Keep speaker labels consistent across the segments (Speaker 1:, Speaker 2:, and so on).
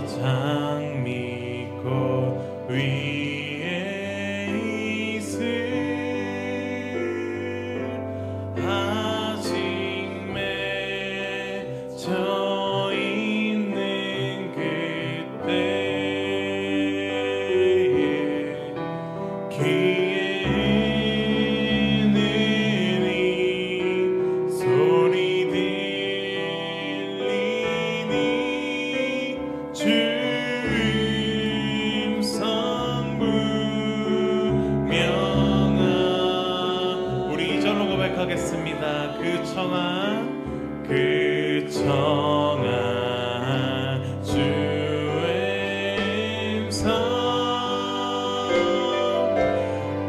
Speaker 1: 장미꽃 위에 있을 아직 맺혀 있는 그때에 귀에 은은히 소리 들리니 주음성 분명하. 우리 이절로 고백하겠습니다. 그 청아 주의 음성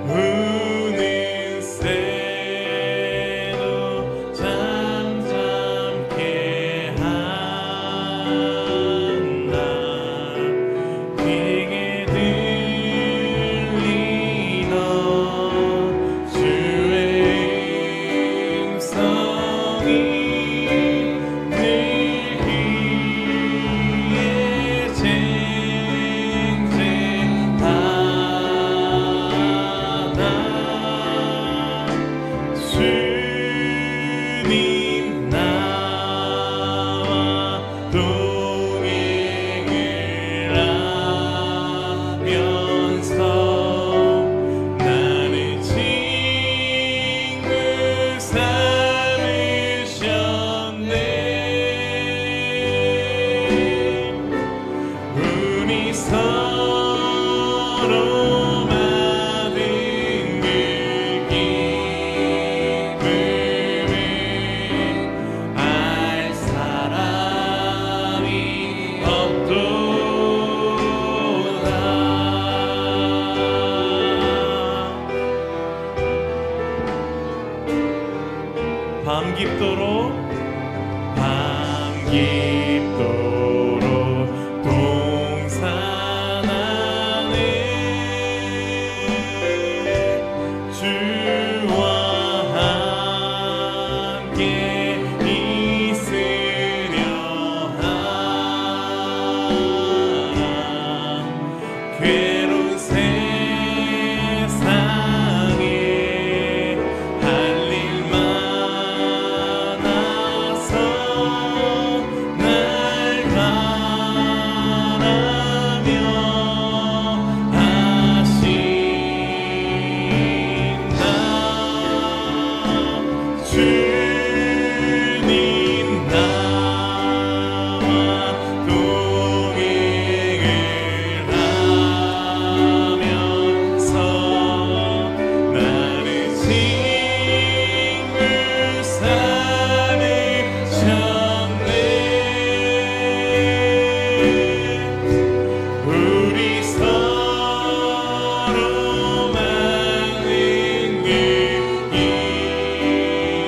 Speaker 1: 우는 새도 잠잠케 한다. 귀에 들리는 주의 음성이 늘 귀에 쟁쟁하다. 주님 나와 동행을 하면서 나를 친구 삼으셨네. 우리 서로 받은 그 기쁨을 알 사람이 없도다. 밤 깊도록 동산 안에 주와 함께 있으려 하라. 괴로운 세상에 할 일 많아서 날 바라며 하신다. 주님 나와 동행을 하면서 나를 친구 삼으셨네. 우리 서로 많은 그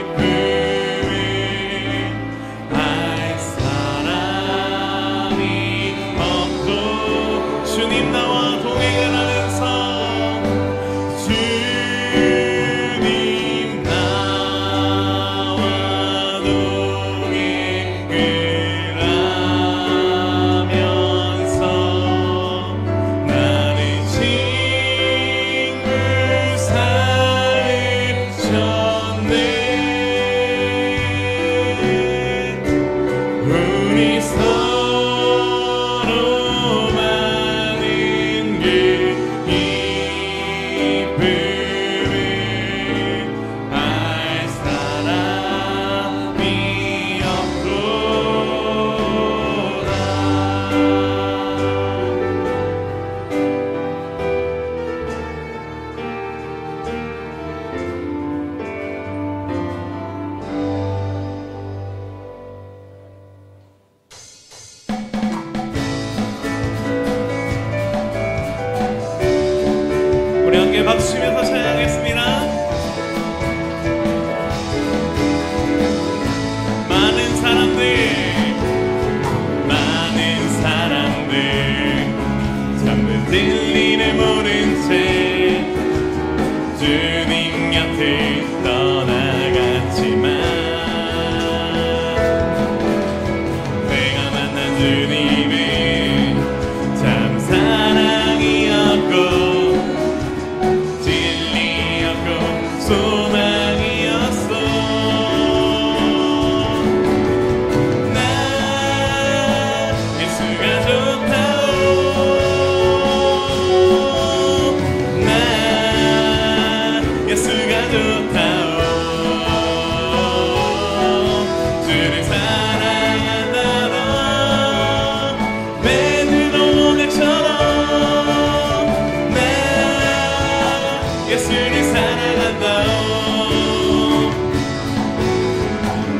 Speaker 1: 기쁨을 알 사람이 없도. 주님 나와 동행을 하면서 주님 나와 동행을 하면서 나를 친구 삼으셨네. 우리 서로 많은 그 기쁨을 알 사람이 없도다. 우리 함께 박수 치면서 찬양하겠습니다. 많은 사람들 전부 들리는 모른 채 주님 곁을 떠나갔지만 내가 만난 주님의 주를 사랑한다 너 베드로 고백처럼 나 예수를 사랑한다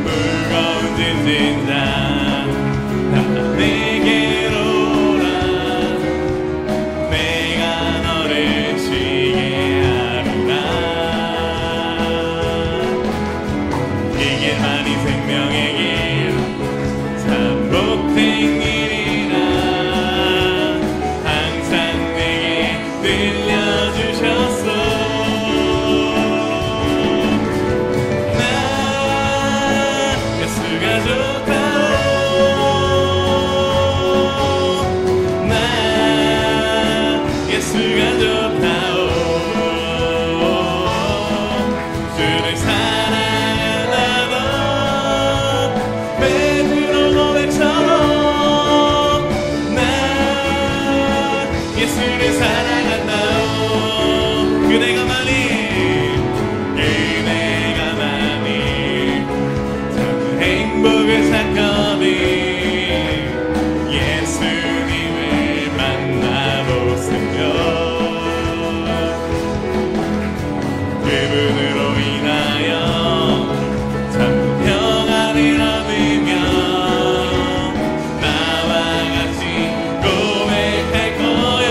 Speaker 1: 무거운 짐진다 내게로 오라 내가 너를 쉬게 하리라 이 길만이 생명의 길 참 복된 길이라 항상 내게 들려주셨어 나 예수가 좋다오 나 예수가 좋다오 주를 사랑하나 너 베드로 고백처럼 나 예수를 사랑한다오 그대가만이 참 행복을 찾거니 예수님을 만나보세요 그분으로 인하여 참 평안을 얻으며 나와 같이 고백할 거요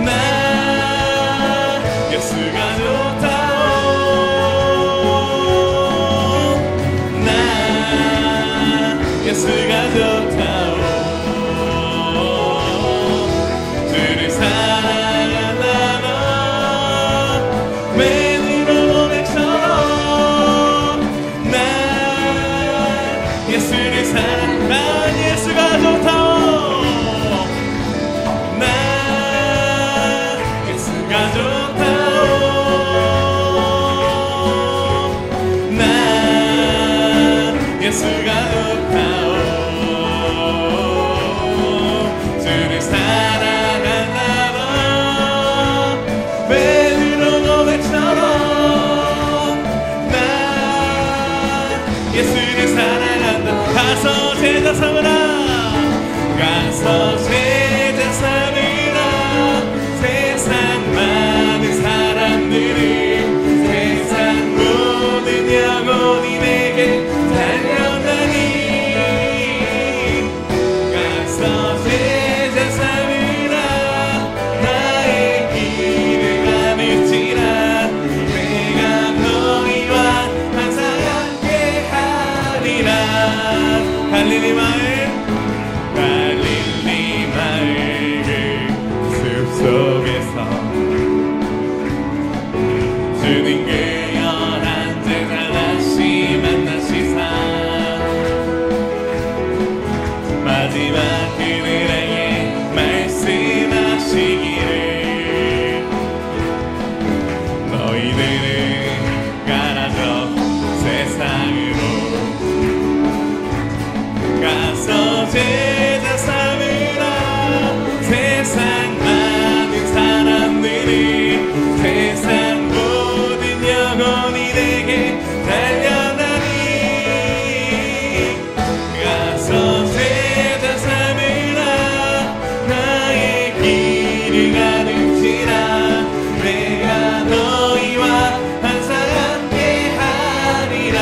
Speaker 1: 나 예수가 좋다오 나 예수가 좋다오 주를 사랑한다 너 베드로 고백처럼 나 예수를 사랑한다 예수가 좋다오 나 예수가 좋다오 나 예수가 좋다오 주를 사랑한다 너 베드로 고백처럼 나 예수를 사랑한다 가서 제자 삼으라 가서 제자 삼으라 세상 많은 사람들이 세상 모든 영혼이 내게 달려가니 가서 제자 삼으라 나의 길을 가밀지라 내가 너희와 항상 함께 하리라 갈릴리 마을 그 숲속에서 주님 그 연한 제자 다시 만나시사 마지막 그들에게 말씀하시기를 너희들은 가라져 세상으로 가서 제자 삼으라 세상 많은 사람들이 세상 모든 영혼이 내게 달려나니 가서 제자 삼으라 나의 길을 가르치라 내가 너희와 항상 함께 하리라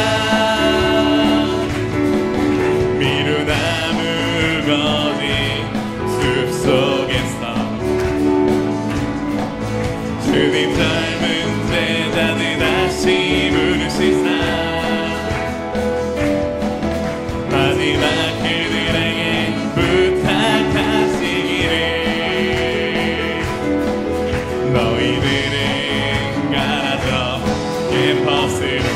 Speaker 1: 미루나무 거진 숲속에서 주님 젊은 제자들 다시 부르시사 마지막 그들에게 부탁하시기를 너희들은 가라져 캠퍼스로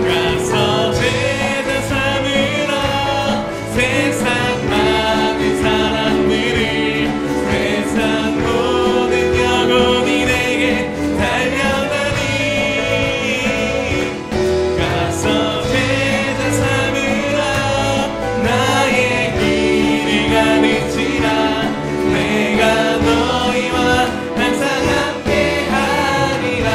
Speaker 1: 가서 제자 삼으라 세상 많은 사람들이 세상 모든 영혼이 내게 달려가니 가서 제자 삼으라 나의 길을 가르치라 내가 너희와 항상 함께 하리라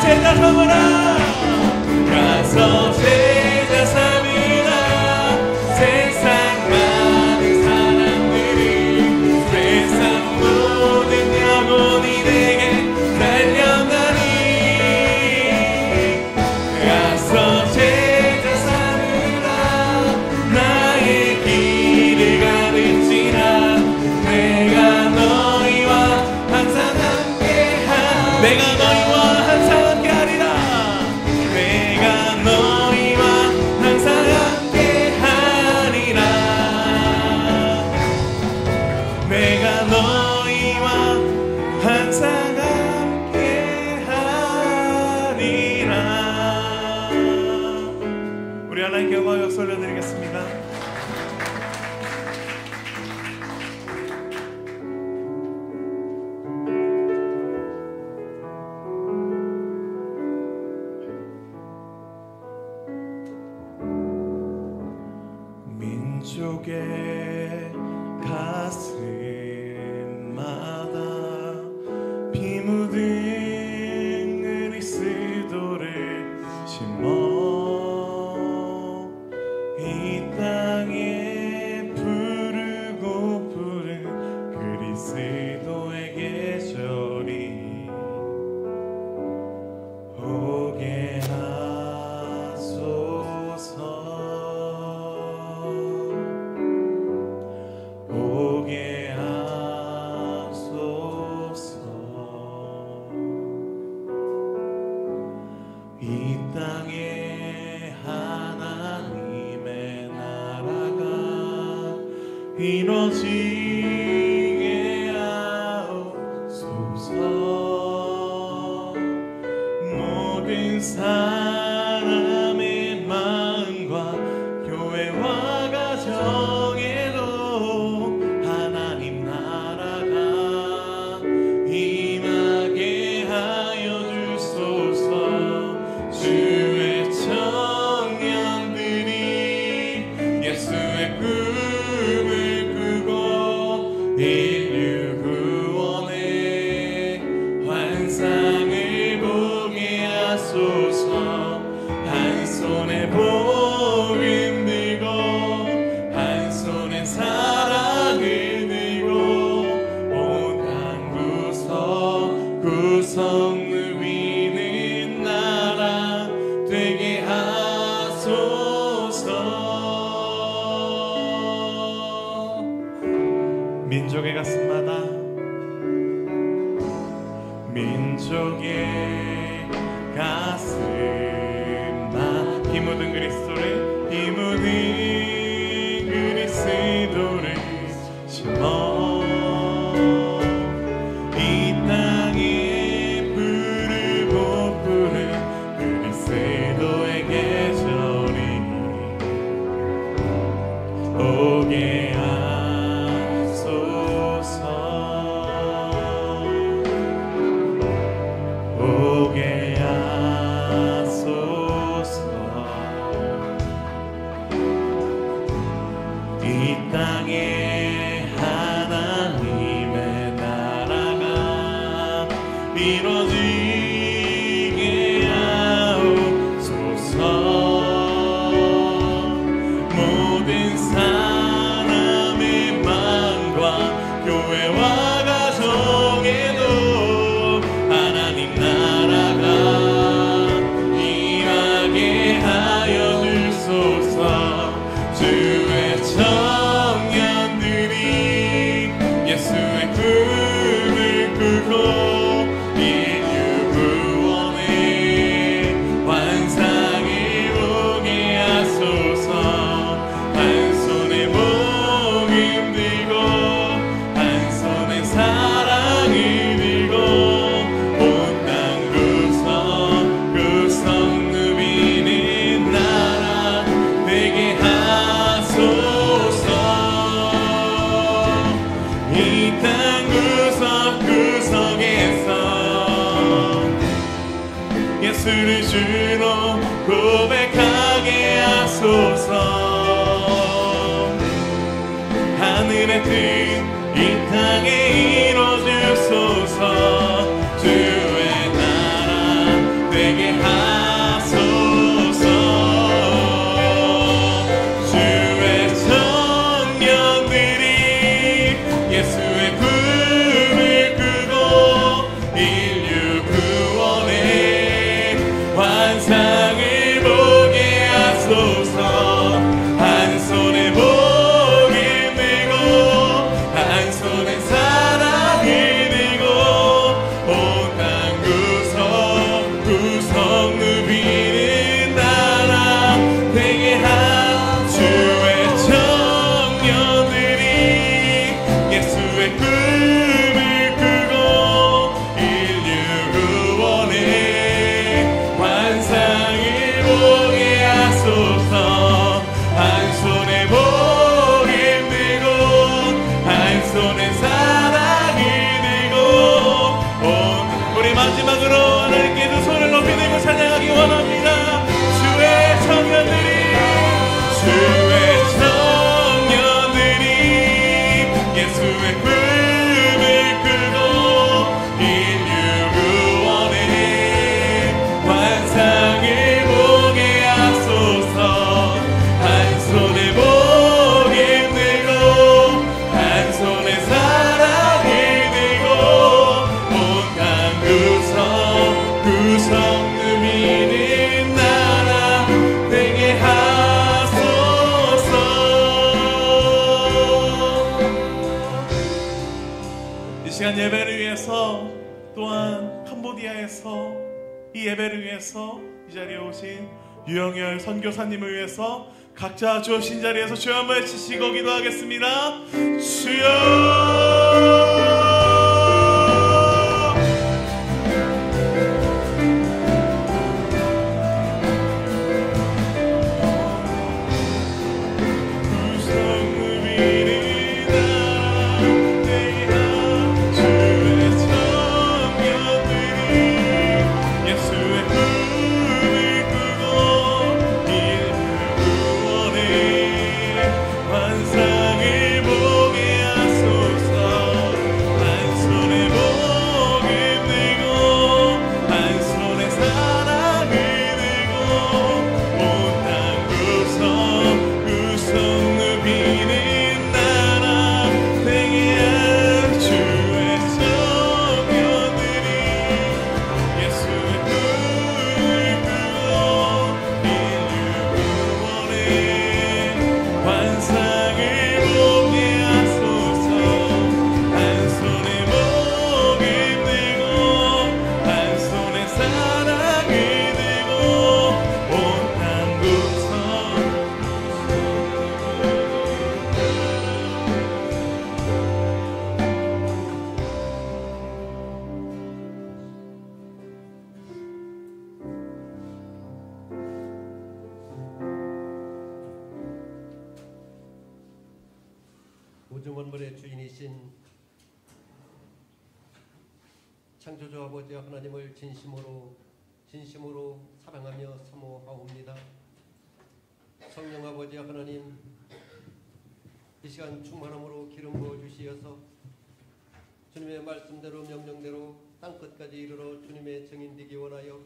Speaker 1: 제자 삼으라 가서 제자 삼으라 세상 많은 사람들이 세상 모든 영혼이 내게 달려가니 가서 제자 삼으라 나의 길을 가르치라 내가 너희와 항상 함께하리라 내가 너희와 항상 함께하리라 내가 너희와 항상 함께하리라 내가 너희와 항상 함께하리라. 우리 하나님께 영광 박수 올려드리겠습니다. 민족의 가슴마다 피 묻은 그리스도를 심어 이 땅에 푸르고 푸른 그리스도의 계절이 오게 하소서 오게 하소서 이 땅에 하나님의 나라가 이루어지게 하옵소서 모든 사람의 마음과 교회와 가정에도 하나님 나라가 임하게 하여 주소서 주의 청년들이 예수의 꿈을 꾸고 인류 구원의 환상을 보게 하소서 한 손에 복음 들고 한 손에 사랑을 들고 온 땅 구석 누비는 나라 되게 하소서. 민족의 가슴마다 민족의 가슴마다 피 묻은 그리스도를 피 묻은 그리스도를 심어 이 땅에 푸르고 푸른 그리스도의 계절이 오게 하소서 오게 하소서 이 땅에 하나님의 나라가 이루어지게 하옵소서 모든 사람의 마음과 교회와 가정에도 하나님 나라가 임하게 하여 주소서 주의 청년들이 예수의 꿈을 꾸고 인류 구원의 환상을 보게 하소서 한 손에 복음 들고 한 손에 사랑을 들고 온 땅 구석 누비는 나라 되게 하소서 이 땅 구석구석에서 예수를 주로 고백하게 하소서 하늘의 뜻 이 땅에 이루어주소서 주의 나라 되게 하소서. 주의 청년들이 예수의 꿈을 꾸고 인류 구원의 환상을 보게 하소서. 한 손에 복을 들고 한 손에 사랑을 들고 온 땅 구석구석 누비는 나라 되게 한 주의 청년들이 예수의 꿈을 꾸고 인류 구원의 환상을 보게 하소서. 한 손에 복을 들고 한 손에 사랑을 들고 우리 마지막으로 하나님께 두 손을 높이 들고 찬양하기 원합니다. 주의 청년들이 예수의 꿈을 꾸고 인류 구원의 환상을 보게 하소서. 한 손에 복을 들고 한 손에 사랑을 들고 온 땅 구석구석 누비는 나라 되게 하소서. 이 시간 예배를 위해서 또한 캄보디아에서 이 예배를 위해서 이 자리에 오신 유영열 선교사님을 위해서 각자 주신 자리에서 주여 한번 외치시고 기도하겠습니다. 주여
Speaker 2: 우주 만물의 주인이신 창조주 아버지 하나님을 진심으로 사랑하며 사모하옵니다. 성령 아버지 하나님, 이 시간 충만함으로 기름 부어 주시어서 주님의 말씀대로 명령대로 땅끝까지 이르러 주님의 증인되기 원하여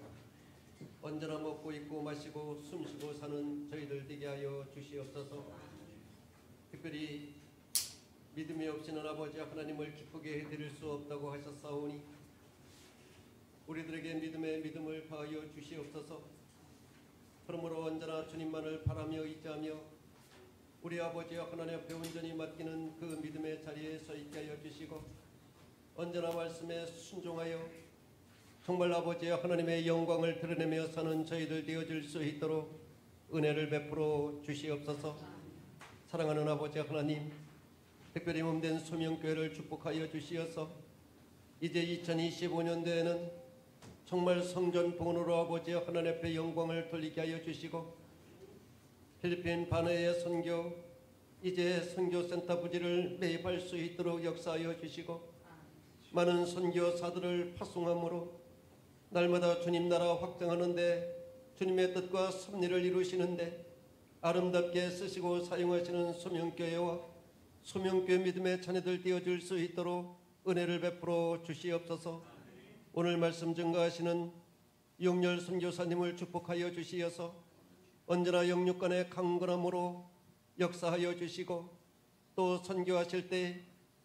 Speaker 2: 언제나 먹고 입고 마시고 숨쉬고 사는 저희들 되게 하여 주시옵소서. 특별히 믿음이 없이는 아버지 하나님을 기쁘게 해드릴 수 없다고 하셨사오니 우리들에게 믿음의 믿음을 더하여 주시옵소서. 그러므로 언제나 주님만을 바라며 의지하며 우리 아버지 하나님 앞에 온전히 맡기는 그 믿음의 자리에 서 있게 하여 주시고 언제나 말씀에 순종하여 정말 아버지 하나님의 영광을 드러내며 사는 저희들 되어질 수 있도록 은혜를 베풀어 주시옵소서. 사랑하는 아버지 하나님, 특별히 몸된 소명교회를 축복하여 주시어서 이제 2025년도에는 정말 성전봉으로 아버지 하나님 앞에 영광을 돌리게 하여 주시고 필리핀 바네의 선교 이제 선교센터 부지를 매입할 수 있도록 역사하여 주시고 많은 선교사들을 파송함으로 날마다 주님 나라 확장하는데 주님의 뜻과 섭리를 이루시는데 아름답게 쓰시고 사용하시는 소명교회와 소명교회 믿음의 자녀들 되어줄 수 있도록 은혜를 베풀어 주시옵소서. 오늘 말씀 증거하시는 유영열 선교사님을 축복하여 주시어서 언제나 영육간의 강건함으로 역사하여 주시고 또 선교하실 때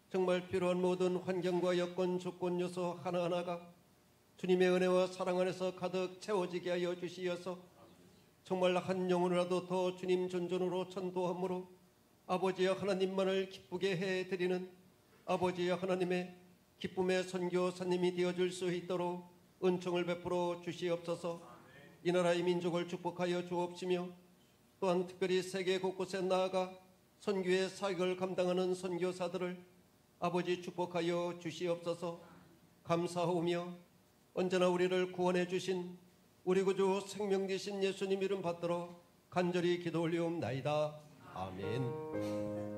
Speaker 2: 정말 필요한 모든 환경과 여건 조건 요소 하나하나가 주님의 은혜와 사랑 안에서 가득 채워지게 하여 주시어서 정말 한 영혼이라도 더 주님 존존으로 전도함으로 아버지여 하나님만을 기쁘게 해드리는 아버지여 하나님의 기쁨의 선교사님이 되어줄 수 있도록 은총을 베풀어 주시옵소서. 이 나라의 민족을 축복하여 주옵시며 또한 특별히 세계 곳곳에 나아가 선교의 사역을 감당하는 선교사들을 아버지 축복하여 주시옵소서. 감사하오며 언제나 우리를 구원해 주신 우리 구주 생명 되신 예수님 이름 받들어 간절히 기도 올리옵나이다. 아멘.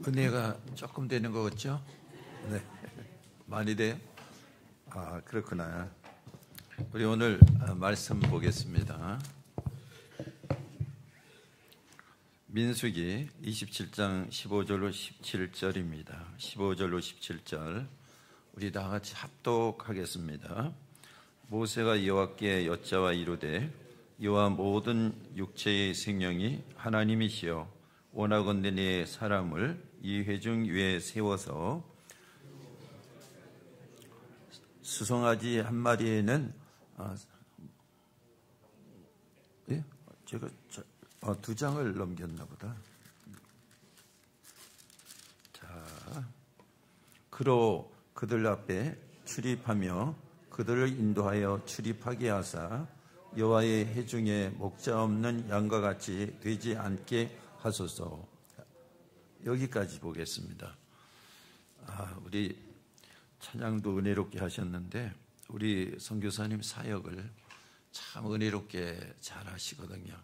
Speaker 3: 은혜가 조금 되는 거 같죠? 네. 많이 돼요? 아, 그렇구나. 우리 오늘 말씀 보겠습니다. 민수기 27장 15절로 17절입니다. 15절로 17절 우리 다 같이 합독하겠습니다. 모세가 여호와께 여짜와 이르되 이와 모든 육체의 생명이 하나님이시여 원하건대 네 사람을 이 회중 위에 세워서 수송아지 한 마리에는 예? 제가 두 장을 넘겼나 보다. 자, 그로 그들 앞에 출입하며 그들을 인도하여 출입하게 하사 여호와의 회중에 목자 없는 양과 같이 되지 않게 하소서. 여기까지 보겠습니다. 우리 찬양도 은혜롭게 하셨는데 우리 선교사님 사역을 참 은혜롭게 잘 하시거든요.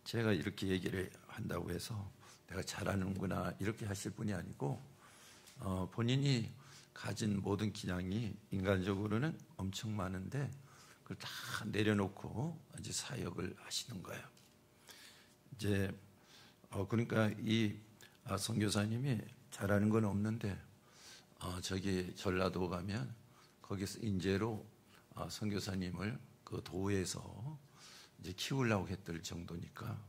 Speaker 3: 제가 이렇게 얘기를 한다고 해서 내가 잘하는구나 이렇게 하실 분이 아니고 본인이 가진 모든 기량이 인간적으로는 엄청 많은데 그걸 다 내려놓고 이제 사역을 하시는 거예요. 이제 그러니까 이 선교사님이 잘하는 건 없는데 저기 전라도 가면 거기서 인재로 선교사님을 그 도에서 이제 키우려고 했을 정도니까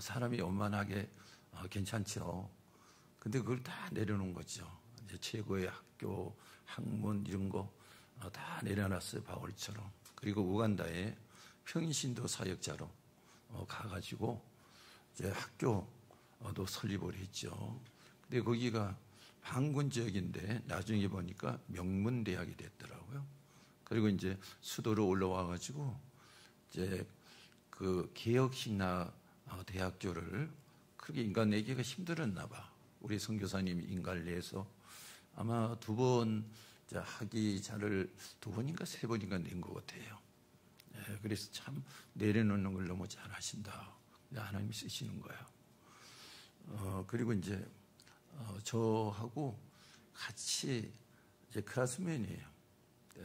Speaker 3: 사람이 원만하게 괜찮죠. 근데 그걸 다 내려놓은 거죠. 이제 최고의 학교, 학문 이런 거 다 내려놨어요. 바울처럼. 그리고 우간다에 평신도 사역자로 가가지고 이제 학교도 설립을 했죠. 근데 거기가 반군 지역인데 나중에 보니까 명문대학이 됐더라고요. 그리고 이제 수도로 올라와가지고 이제 그 개혁신화 대학교를 크게 인간 내기가 힘들었나 봐. 우리 선교사님이 인가를 내서 아마 두 번 학위자를 두 번인가 세 번인가 낸 것 같아요. 그래서 참 내려놓는 걸 너무 잘 하신다. 하나님이 쓰시는 거예요. 그리고 이제 저하고 같이 이제 클래스맨이에요.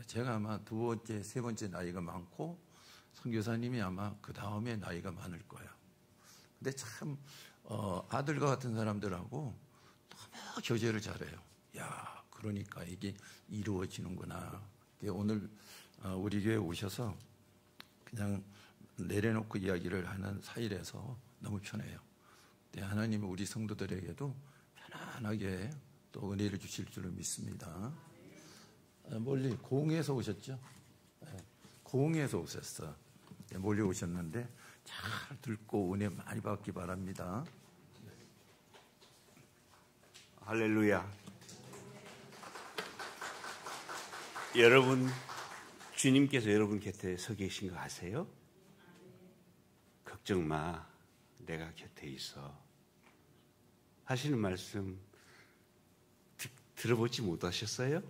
Speaker 3: 제가 아마 두 번째, 세 번째 나이가 많고 선교사님이 아마 그 다음에 나이가 많을 거예요. 근데 참 아들과 같은 사람들하고 너무 교제를 잘해요. 야, 그러니까 이게 이루어지는구나. 오늘 우리 교회 오셔서 그냥 내려놓고 이야기를 하는 사이라서 너무 편해요. 하나님은 우리 성도들에게도 편안하게 또 은혜를 주실 줄을 믿습니다. 멀리 고흥에서 오셨죠? 고흥에서 오셨어. 멀리 오셨는데 잘 듣고 은혜 많이 받기 바랍니다.
Speaker 4: 할렐루야. 여러분, 주님께서 여러분 곁에 서 계신 거 아세요? 걱정 마, 내가 곁에 있어 하시는 말씀 들어보지 못하셨어요?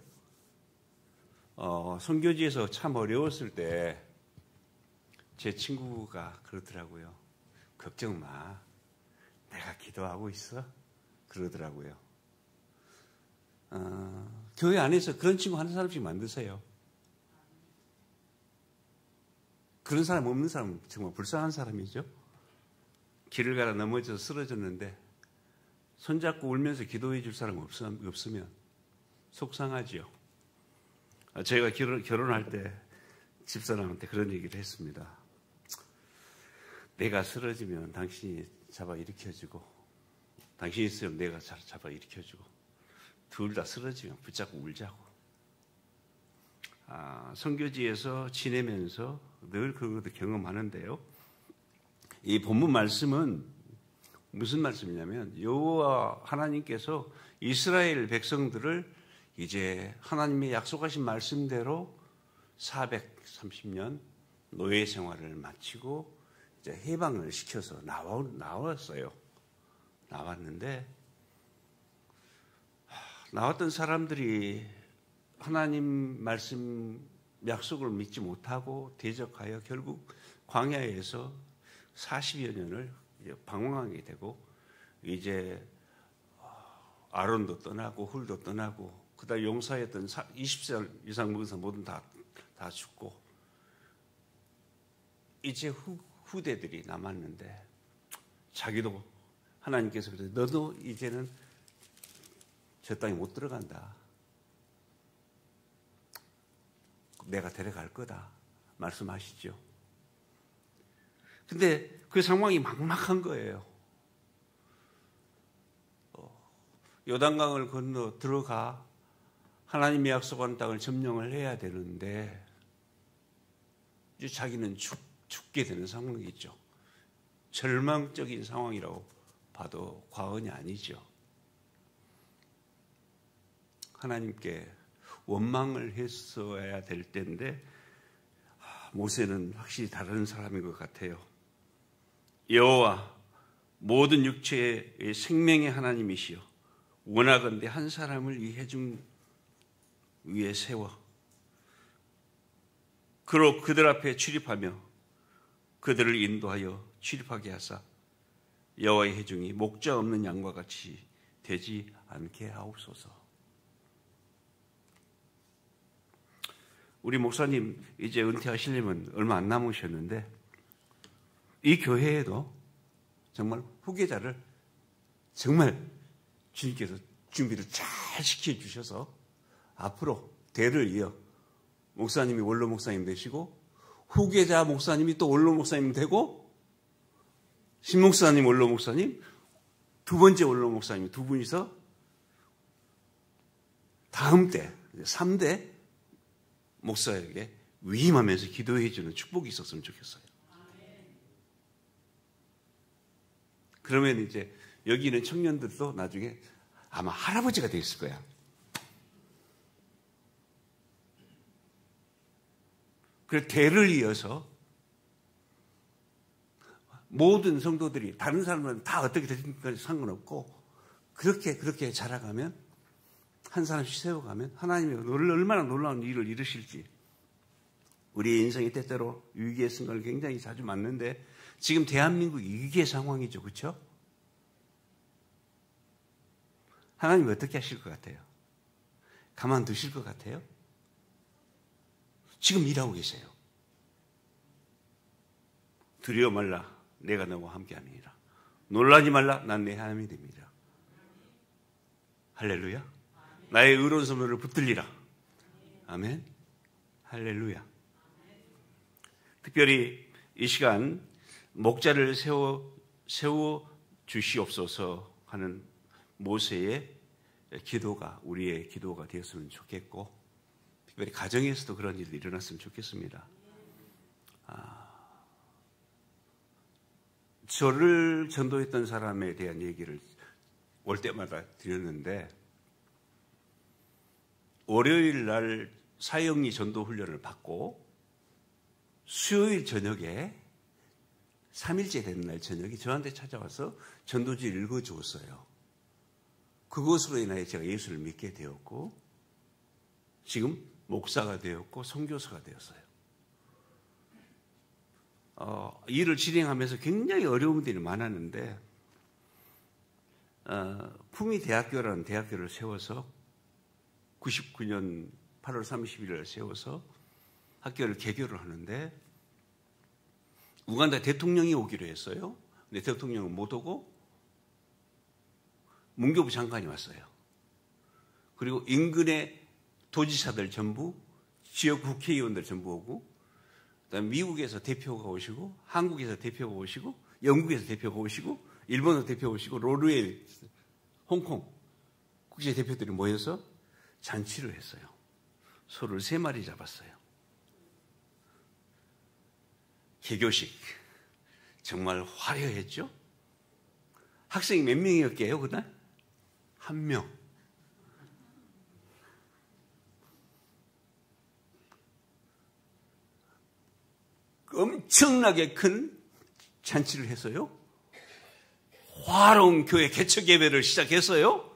Speaker 4: 선교지에서 참 어려웠을 때 제 친구가 그러더라고요. 걱정 마, 내가 기도하고 있어 그러더라고요. 교회 안에서 그런 친구 한 사람씩 만드세요. 그런 사람 없는 사람은 정말 불쌍한 사람이죠. 길을 가다 넘어져서 쓰러졌는데 손잡고 울면서 기도해 줄 사람 없으면 속상하지요. 저희가 결혼할 때 집사람한테 그런 얘기를 했습니다. 내가 쓰러지면 당신이 잡아 일으켜주고 당신이 있으면 내가 잡아 일으켜주고 둘 다 쓰러지면 붙잡고 울자고. 선교지에서 지내면서 늘 그것도 경험하는데요. 이 본문 말씀은 무슨 말씀이냐면 여호와 하나님께서 이스라엘 백성들을 이제 하나님의 약속하신 말씀대로 430년 노예 생활을 마치고 이제 해방을 시켜서 나왔어요. 나왔는데 나왔던 사람들이 하나님 말씀 약속을 믿지 못하고 대적하여 결국 광야에서 40여 년을 방황하게 되고 이제 아론도 떠나고 훌도 떠나고 그다음 용사였던 20살 이상 먹은 사람 모두 다 죽고 이제 후대들이 남았는데 자기도 하나님께서 그래서 너도 이제는 저 땅에 못 들어간다. 내가 데려갈 거다. 말씀하시죠. 근데 그 상황이 막막한 거예요. 요단강을 건너 들어가 하나님의 약속한 땅을 점령을 해야 되는데 이제 자기는 죽게 되는 상황이죠. 절망적인 상황이라고 봐도 과언이 아니죠. 하나님께 원망을 했어야 될 때인데 모세는 확실히 다른 사람인 것 같아요. 여호와 모든 육체의 생명의 하나님이시여 원하건대 한 사람을 이 회중 위에 세워 그로 그들 앞에 출입하며 그들을 인도하여 출입하게 하사 여호와의 회중이 목자 없는 양과 같이 되지 않게 하옵소서. 우리 목사님 이제 은퇴하시려면 얼마 안 남으셨는데 이 교회에도 정말 후계자를 정말 주님께서 준비를 잘 시켜주셔서 앞으로 대를 이어 목사님이 원로 목사님 되시고 후계자 목사님이 또 원로 목사님 되고 신목사님 원로 목사님 두 번째 원로 목사님 두 분이서 다음 때 3대 목사에게 위임하면서 기도해 주는 축복이 있었으면 좋겠어요. 그러면 이제 여기 있는 청년들도 나중에 아마 할아버지가 돼 있을 거야. 그 대를 이어서 모든 성도들이 다른 사람은 다 어떻게 되든지 상관없고 그렇게 자라가면 한 사람씩 세워가면 하나님이 얼마나 놀라운 일을 이루실지. 우리의 인생이 때때로 위기의 순간을 굉장히 자주 맞는데 지금 대한민국 위기의 상황이죠. 그렇죠? 하나님 어떻게 하실 것 같아요? 가만두실 것 같아요? 지금 일하고 계세요. 두려워 말라 내가 너와 함께함이니라. 놀라지 말라 난 내 하나님이 됩니다. 할렐루야. 나의 의로운 소문을 붙들리라. 아멘. 할렐루야. 특별히 이 시간 목자를 세워 주시옵소서 하는 모세의 기도가 우리의 기도가 되었으면 좋겠고 특별히 가정에서도 그런 일이 일어났으면 좋겠습니다. 저를 전도했던 사람에 대한 얘기를 올 때마다 드렸는데 월요일 날 사형리 전도 훈련을 받고 수요일 저녁에 3일째 되는 날 저녁에 저한테 찾아와서 전도지를 읽어주었어요. 그것으로 인하여 제가 예수를 믿게 되었고 지금 목사가 되었고 선교사가 되었어요. 일을 진행하면서 굉장히 어려움들이 많았는데 품위대학교라는 대학교를 세워서 99년 8월 31일을 세워서 학교를 개교를 하는데 우간다 대통령이 오기로 했어요. 근데 대통령은 못 오고 문교부 장관이 왔어요. 그리고 인근의 도지사들 전부 지역 국회의원들 전부 오고 그다음에 미국에서 대표가 오시고 한국에서 대표가 오시고 영국에서 대표가 오시고 일본에서 대표가 오시고 노르웨이, 홍콩 국제 대표들이 모여서 잔치를 했어요. 소를 3마리 잡았어요. 개교식. 정말 화려했죠. 학생이 몇 명이었게요, 그날? 1명. 엄청나게 큰 잔치를 해서요. 화로운 교회 개척 예배를 시작했어요.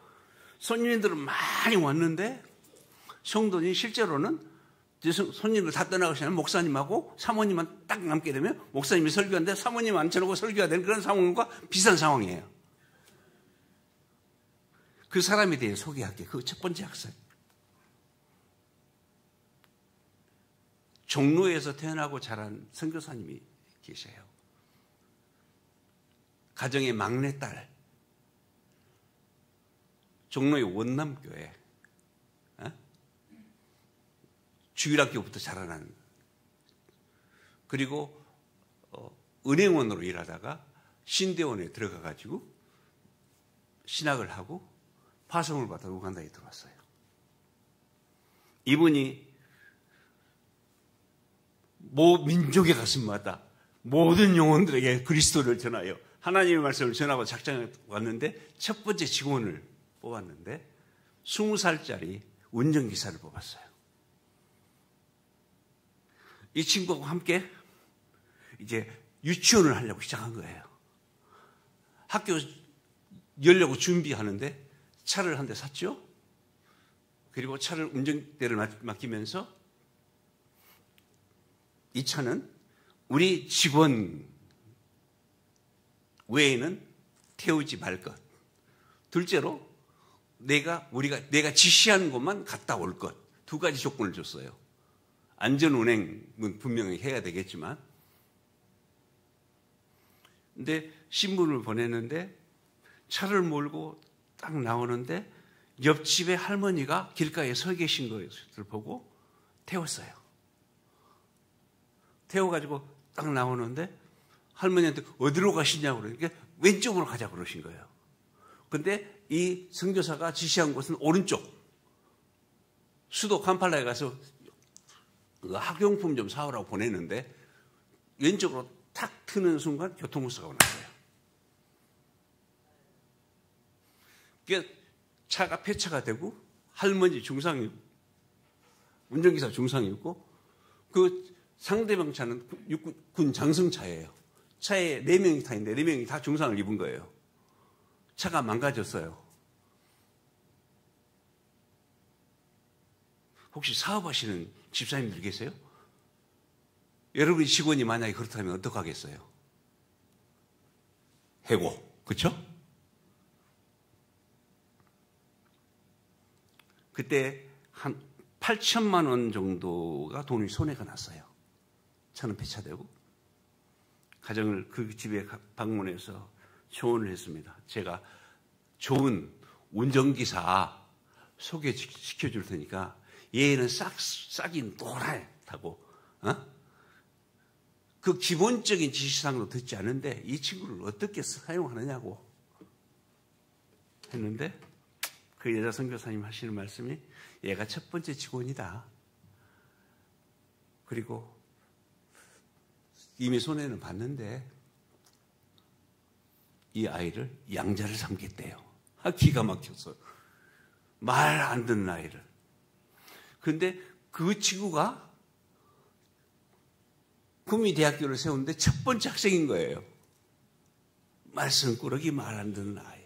Speaker 4: 손님들은 많이 왔는데 성도님 실제로는 손님들 다 떠나가시면 목사님하고 사모님만 딱 남게 되면 목사님이 설교하는데 사모님 앉혀놓고 설교해야 되는 그런 상황과 비슷한 상황이에요. 그 사람에 대해 소개할게요. 그 첫 번째 학생. 종로에서 태어나고 자란 선교사님이 계셔요. 가정의 막내딸. 종로의 원남교회. 주일학교부터 자라난. 그리고 은행원으로 일하다가 신대원에 들어가가지고 신학을 하고 파송을 받아 우간다에 들어왔어요. 이분이 민족의 가슴마다 모든 영혼들에게 그리스도를 전하여 하나님의 말씀을 전하고 작정해 왔는데 첫 번째 직원을 뽑았는데 20살짜리 운전기사를 뽑았어요. 이 친구하고 함께 이제 유치원을 하려고 시작한 거예요. 학교 열려고 준비하는데 차를 한 대 샀죠. 그리고 차를 운전대를 맡기면서 이 차는 우리 직원 외에는 태우지 말 것. 둘째로 내가 지시하는 곳만 갔다 올 것. 두 가지 조건을 줬어요. 안전운행은 분명히 해야 되겠지만. 근데 신분을 보냈는데 차를 몰고 딱 나오는데 옆집에 할머니가 길가에 서 계신 것을 보고 태웠어요. 태워가지고 딱 나오는데 할머니한테 어디로 가시냐고 그러니까 왼쪽으로 가자고 그러신 거예요. 근데 이 선교사가 지시한 곳은 오른쪽. 수도 캄팔라에 가서 학용품 좀 사오라고 보냈는데 왼쪽으로 탁 트는 순간 교통사고가 났어요. 그러니까 차가 폐차가 되고 할머니 중상이고 운전기사 중상이었고 그 상대방 차는 군 장성차예요. 차에 4명이 타 있는데 4명이 다 중상을 입은 거예요. 차가 망가졌어요. 혹시 사업하시는 집사님들 계세요? 여러분의 직원이 만약에 그렇다면 어떡하겠어요? 해고, 그렇죠? 그때 한 8천만 원 정도가 돈이 손해가 났어요. 차는 폐차되고 가정을 그 집에 방문해서 조언을 했습니다. 제가 좋은 운전기사 소개시켜 줄 테니까 얘는 싹이 노랗다고 그 기본적인 지시사항도 듣지 않은데 이 친구를 어떻게 사용하느냐고 했는데 그 여자 선교사님 하시는 말씀이 얘가 첫 번째 직원이다. 그리고 이미 손해는 봤는데 이 아이를 양자를 삼겠대요. 기가 막혔어요. 말 안 듣는 아이를. 그런데 그 친구가 구미대학교를 세우는데 첫 번째 학생인 거예요. 말썽꾸러기 말 안 듣는 아이.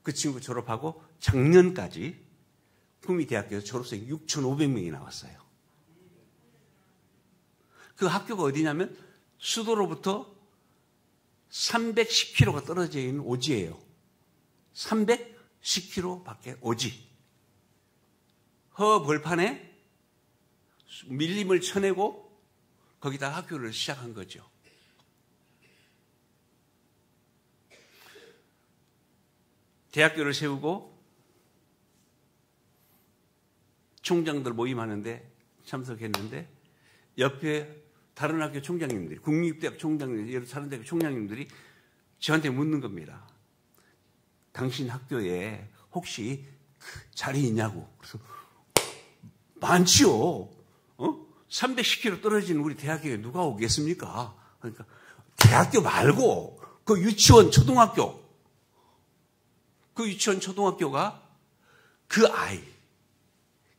Speaker 4: 그 친구 졸업하고 작년까지 구미대학교에서 졸업생이 6,500명이 나왔어요. 그 학교가 어디냐면 수도로부터 310km가 떨어져 있는 오지예요. 310km 밖에 오지. 벌판에 밀림을 쳐내고 거기다 학교를 시작한 거죠. 대학교를 세우고 총장들 모임하는데 참석했는데 옆에 다른 학교 총장님들이 국립대학 총장님들이 다른 대학 총장님들이 저한테 묻는 겁니다. 당신 학교에 혹시 자리 있냐고. 그래서 많지요. 310km 떨어진 우리 대학교에 누가 오겠습니까? 그러니까 대학교 말고 그 유치원 초등학교, 그 유치원 초등학교가 그 아이,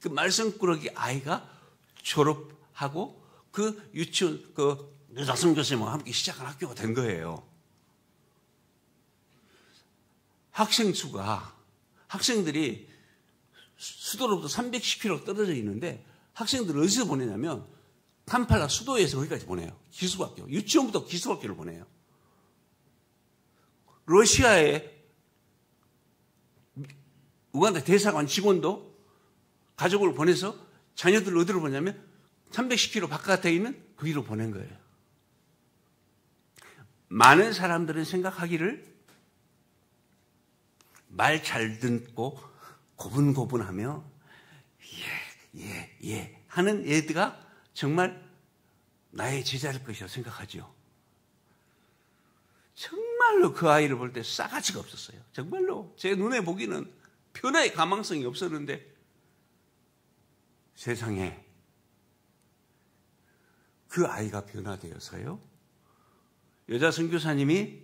Speaker 4: 그 말썽꾸러기 아이가 졸업하고 그 유치원 그 유다성 교수님과 함께 시작한 학교가 된 거예요. 학생들이 수도로부터 310km 떨어져 있는데 학생들을 어디서 보내냐면 캄팔라 수도에서 거기까지 보내요. 기숙학교. 유치원부터 기숙학교를 보내요. 러시아의 우간다 대사관 직원도 가족을 보내서 자녀들을 어디로 보내냐면 310km 바깥에 있는 거기로 보낸 거예요. 많은 사람들은 생각하기를 말 잘 듣고 고분고분하며 예 하는 애들가 정말 나의 제자일 것이라고 생각하죠. 정말로 그 아이를 볼 때 싸가지가 없었어요. 정말로 제 눈에 보기는 변화의 가망성이 없었는데 세상에 그 아이가 변화되어서요. 여자 선교사님이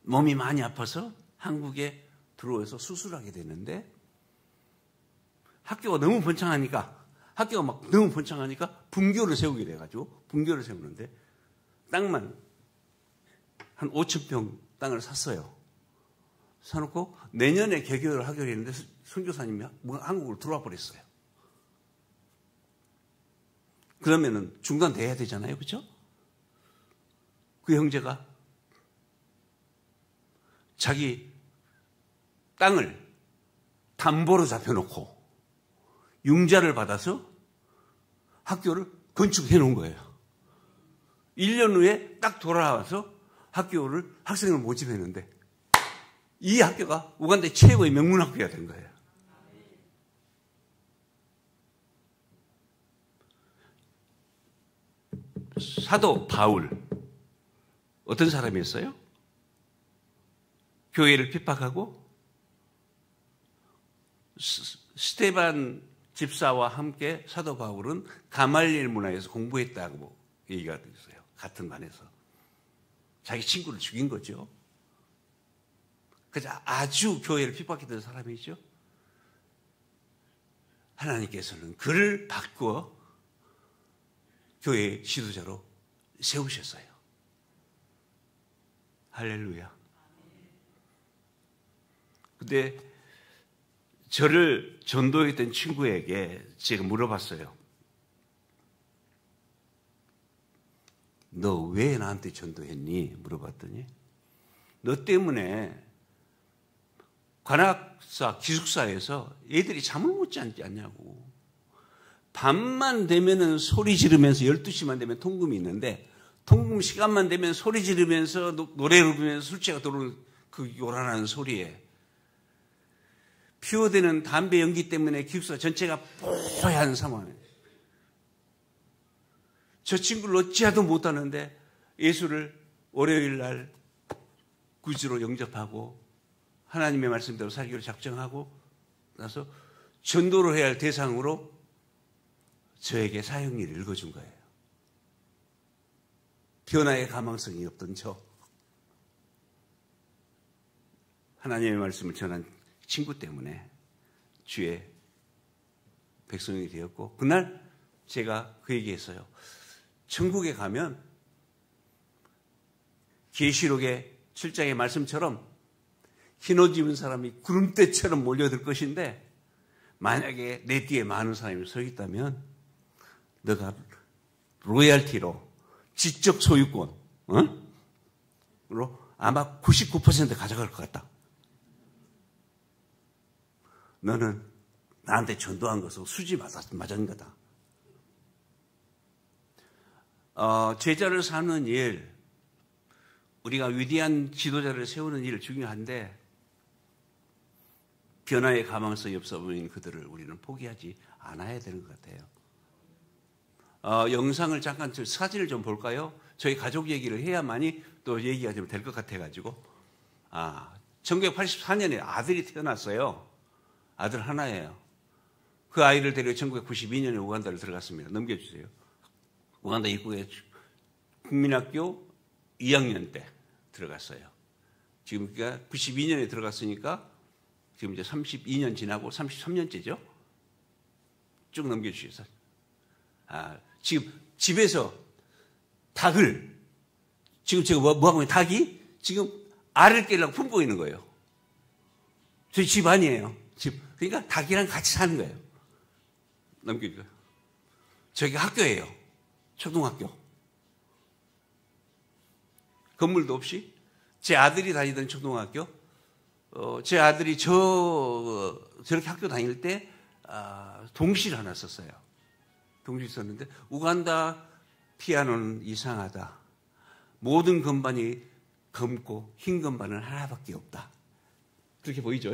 Speaker 4: 몸이 많이 아파서 한국에 들어와서 수술하게 됐는데 학교가 너무 번창하니까 분교를 세우게 돼가지고 분교를 세우는데 땅만 한 5,000평 땅을 샀어요. 사놓고 내년에 개교를 하기로 했는데 선교사님이 한국으로 들어와 버렸어요. 그러면은 중단돼야 되잖아요, 그렇죠? 그 형제가 자기 땅을 담보로 잡혀놓고 융자를 받아서 학교를 건축해 놓은 거예요. 1년 후에 딱 돌아와서 학생을 모집했는데 이 학교가 우간다 최고의 명문학교가 된 거예요. 사도 바울 어떤 사람이었어요? 교회를 핍박하고 스테반 집사와 함께 사도 바울은 가말리엘 문화에서 공부했다고 얘기가 있어요. 같은 반에서. 자기 친구를 죽인 거죠. 그래서 아주 교회를 핍박했던 사람이죠. 하나님께서는 그를 바꾸어 교회의 지도자로 세우셨어요. 할렐루야. 근데 저를 전도했던 친구에게 제가 물어봤어요. 너 왜 나한테 전도했니? 물어봤더니 너 때문에 관악사, 기숙사에서 애들이 잠을 못 자지 않냐고. 밤만 되면은 소리 지르면서 12시만 되면 통금이 있는데 통금 시간만 되면 소리 지르면서 노래를 부르면서 술취가 들어오는 그 요란한 소리에 피워대는 담배 연기 때문에 기숙사 전체가 뽀얀 상황이에요. 저 친구를 어찌하도 못하는데 예수를 월요일 날 구주로 영접하고 하나님의 말씀대로 살기로 작정하고 나서 전도를 해야 할 대상으로 저에게 사형리를 읽어준 거예요. 변화의 가망성이 없던 저 하나님의 말씀을 전한 친구 때문에 주의 백성이 되었고 그날 제가 그 얘기했어요. 천국에 가면 계시록의 7장의 말씀처럼 흰 옷 입은 사람이 구름대처럼 몰려들 것인데 만약에 내 뒤에 많은 사람이 서 있다면 너가 로얄티로 지적 소유권 으로 아마 99% 가져갈 것 같다. 너는 나한테 전도한 것을 수지 맞은 거다. 제자를 삼는 일, 우리가 위대한 지도자를 세우는 일 중요한데 변화의 가망성이 없어 보이는 그들을 우리는 포기하지 않아야 되는 것 같아요. 영상을 잠깐 사진을 좀 볼까요? 저희 가족 얘기를 해야만이 또 얘기가 좀 될 것 같아가지고 1984년에 아들이 태어났어요. 아들 하나예요. 그 아이를 데리고 1992년에 우간다를 들어갔습니다. 넘겨주세요. 우간다 입국에 국민학교 2학년 때 들어갔어요. 지금 그러니까 92년에 들어갔으니까 지금 이제 32년 지나고 33년째죠. 쭉 넘겨주시겠어요? 지금 집에서 닭을, 지금 제가 뭐 하고 있는 닭이 지금 알을 깨려고 품고 있는 거예요. 저희 집 아니에요. 집. 그러니까 닭이랑 같이 사는 거예요. 넘겨주세요. 저기가 학교예요. 초등학교. 건물도 없이 제 아들이 다니던 초등학교, 제 아들이 저렇게 학교 다닐 때 동시를 하나 썼어요. 동시 썼는데 우간다 피아노는 이상하다. 모든 건반이 검고 흰 건반은 하나밖에 없다. 그렇게 보이죠?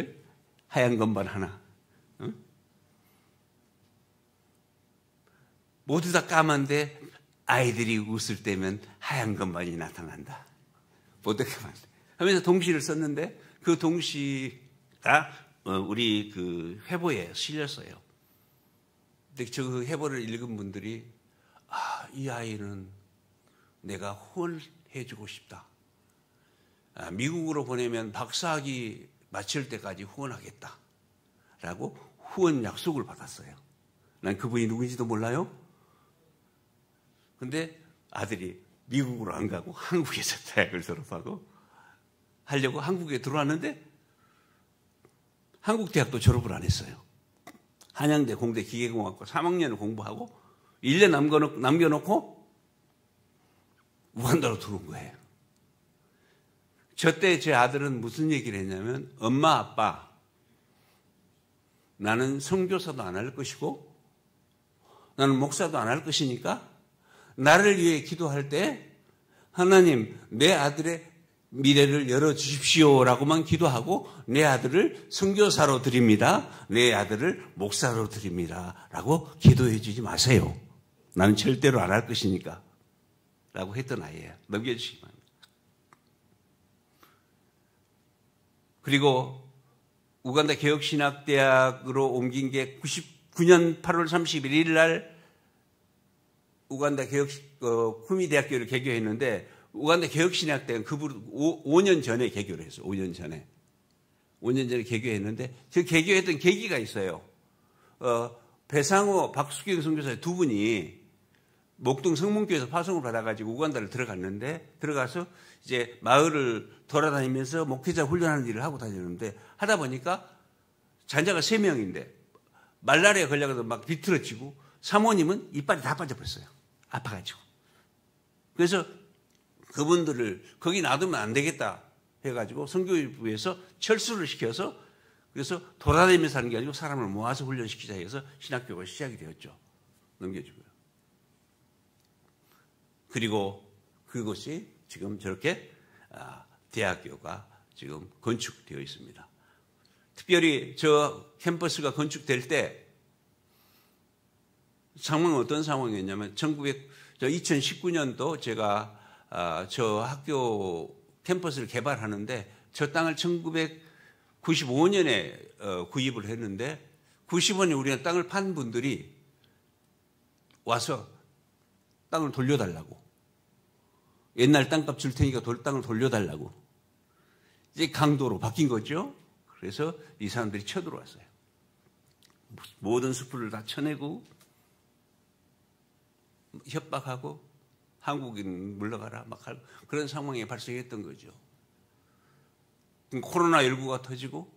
Speaker 4: 하얀 건반 하나. 응? 모두 다 까만데 아이들이 웃을 때면 하얀 건반이 나타난다. 보드카만 하면서 동시를 썼는데 그 동시가 우리 그 회보에 실렸어요. 근데 그 회보를 읽은 분들이 이 아이는 내가 후원해주고 싶다. 미국으로 보내면 박사학위 마칠 때까지 후원하겠다. 라고 후원 약속을 받았어요. 난 그분이 누군지도 몰라요. 근데 아들이 미국으로 안 가고 한국에서 대학을 졸업하고 하려고 한국에 들어왔는데 한국 대학도 졸업을 안 했어요. 한양대 공대 기계공학과 3학년을 공부하고 1년 남겨놓고 우간다로 들어온 거예요. 저때 제 아들은 무슨 얘기를 했냐면 엄마 아빠 나는 선교사도 안 할 것이고 나는 목사도 안 할 것이니까 나를 위해 기도할 때 하나님 내 아들의 미래를 열어주십시오라고만 기도하고 내 아들을 선교사로 드립니다. 내 아들을 목사로 드립니다. 라고 기도해 주지 마세요. 나는 절대로 안 할 것이니까 라고 했던 아이예요. 넘겨주시기 바랍니다. 그리고 우간다 개혁신학대학으로 옮긴 게 99년 8월 31일 날 우간다 후미대학교를 개교했는데 우간다 개혁신학대는 그 5년 전에 개교를 했어요. 5년 전에 개교했는데 그 개교했던 계기가 있어요. 배상호, 박수경 선교사 두 분이 목동 성문교에서 파송을 받아가지고 우간다를 들어갔는데 들어가서 이제 마을을 돌아다니면서 목회자 훈련하는 일을 하고 다녔는데 하다 보니까 잔자가 3명인데 말라리아 걸려가지고 막 비틀어지고 사모님은 이빨이 다 빠져버렸어요. 아파가지고. 그래서 그분들을 거기 놔두면 안 되겠다 해가지고 선교부에서 철수를 시켜서 그래서 돌아다니면서 하는 게 아니고 사람을 모아서 훈련시키자 해서 신학교가 시작이 되었죠. 넘겨주고요. 그리고 그것이 지금 저렇게 대학교가 지금 건축되어 있습니다. 특별히 저 캠퍼스가 건축될 때 상황은 어떤 상황이었냐면 2019년도 제가 저 학교 캠퍼스를 개발하는데 저 땅을 1995년에 구입을 했는데 95년에 우리가 땅을 판 분들이 와서 땅을 돌려달라고 옛날 땅값 줄 테니까 땅을 돌려달라고 이제 강도로 바뀐 거죠. 그래서 이 사람들이 쳐들어왔어요. 모든 숲을 다 쳐내고 협박하고 한국인 물러가라 막 그런 상황이 발생했던 거죠. 코로나19가 터지고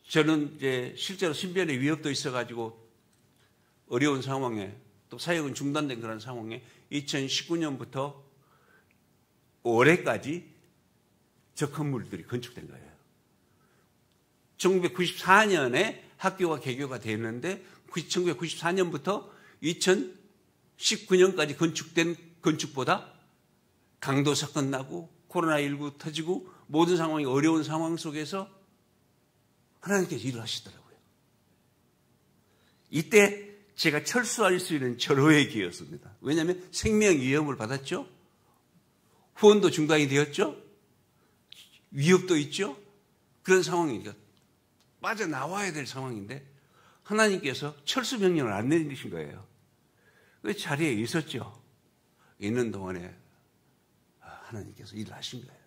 Speaker 4: 저는 이제 실제로 신변의 위협도 있어가지고 어려운 상황에 또 사역은 중단된 그런 상황에 2019년부터 올해까지 저 건물들이 건축된 거예요. 1994년에 학교가 개교가 됐는데 1994년부터 2019년까지 건축된 건축보다 강도 사건 나고 코로나19 터지고 모든 상황이 어려운 상황 속에서 하나님께서 일을 하시더라고요. 이때 제가 철수할 수 있는 절호의 기회였습니다. 왜냐하면 생명 위험을 받았죠. 후원도 중단이 되었죠. 위협도 있죠. 그런 상황이니까 빠져나와야 될 상황인데 하나님께서 철수 명령을 안 내리신 거예요. 그 자리에 있었죠. 있는 동안에 하나님께서 일을 하신 거예요.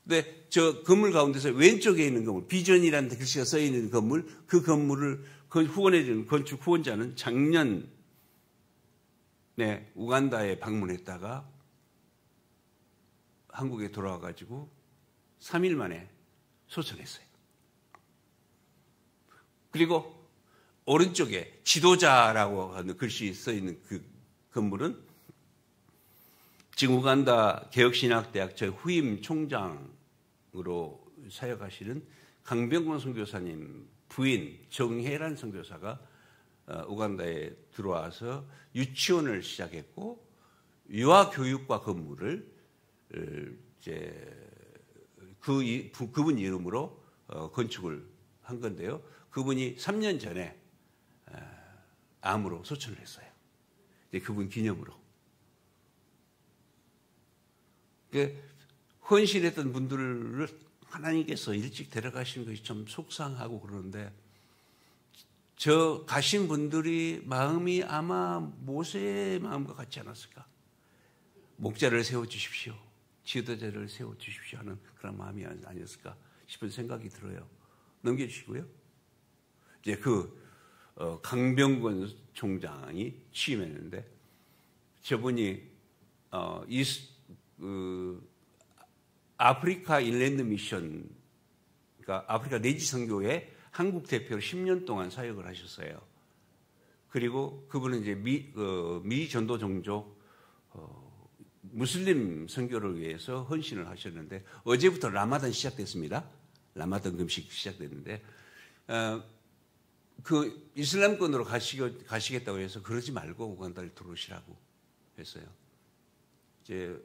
Speaker 4: 근데 저 건물 가운데서 왼쪽에 있는 건물, 비전이라는 글씨가 써 있는 건물, 그 건물을 후원해 주는 건축 후원자는 작년에 우간다에 방문했다가 한국에 돌아와 가지고 3일 만에 소천했어요. 그리고 오른쪽에 지도자라고 하는 글씨 써 있는 그 건물은 지금 우간다 개혁신학대학 저 후임 총장으로 사역하시는 강병권 선교사님 부인 정혜란 선교사가 우간다에 들어와서 유치원을 시작했고 유아교육과 건물을 이제 그분 이름으로 건축을 한 건데요. 그분이 3년 전에 암으로 소천을 했어요. 이제 그분 기념으로. 헌신했던 분들을 하나님께서 일찍 데려가시는 것이 좀 속상하고 그러는데 저 가신 분들이 마음이 아마 모세의 마음과 같지 않았을까? 목자를 세워주십시오. 지도자를 세워주십시오 하는 그런 마음이 아니었을까 싶은 생각이 들어요. 넘겨주시고요. 이제 강병권 총장이 취임했는데 저분이 아프리카 인랜드 미션, 그러니까 아프리카 내지 선교회 한국 대표로 10년 동안 사역을 하셨어요. 그리고 그분은 이제 미 전도 종족 무슬림 선교를 위해서 헌신을 하셨는데 어제부터 라마단 시작됐습니다. 라마단 금식 시작됐는데 그 이슬람권으로 가시겠다고 해서 그러지 말고 우간다를 들어오시라고 했어요. 이제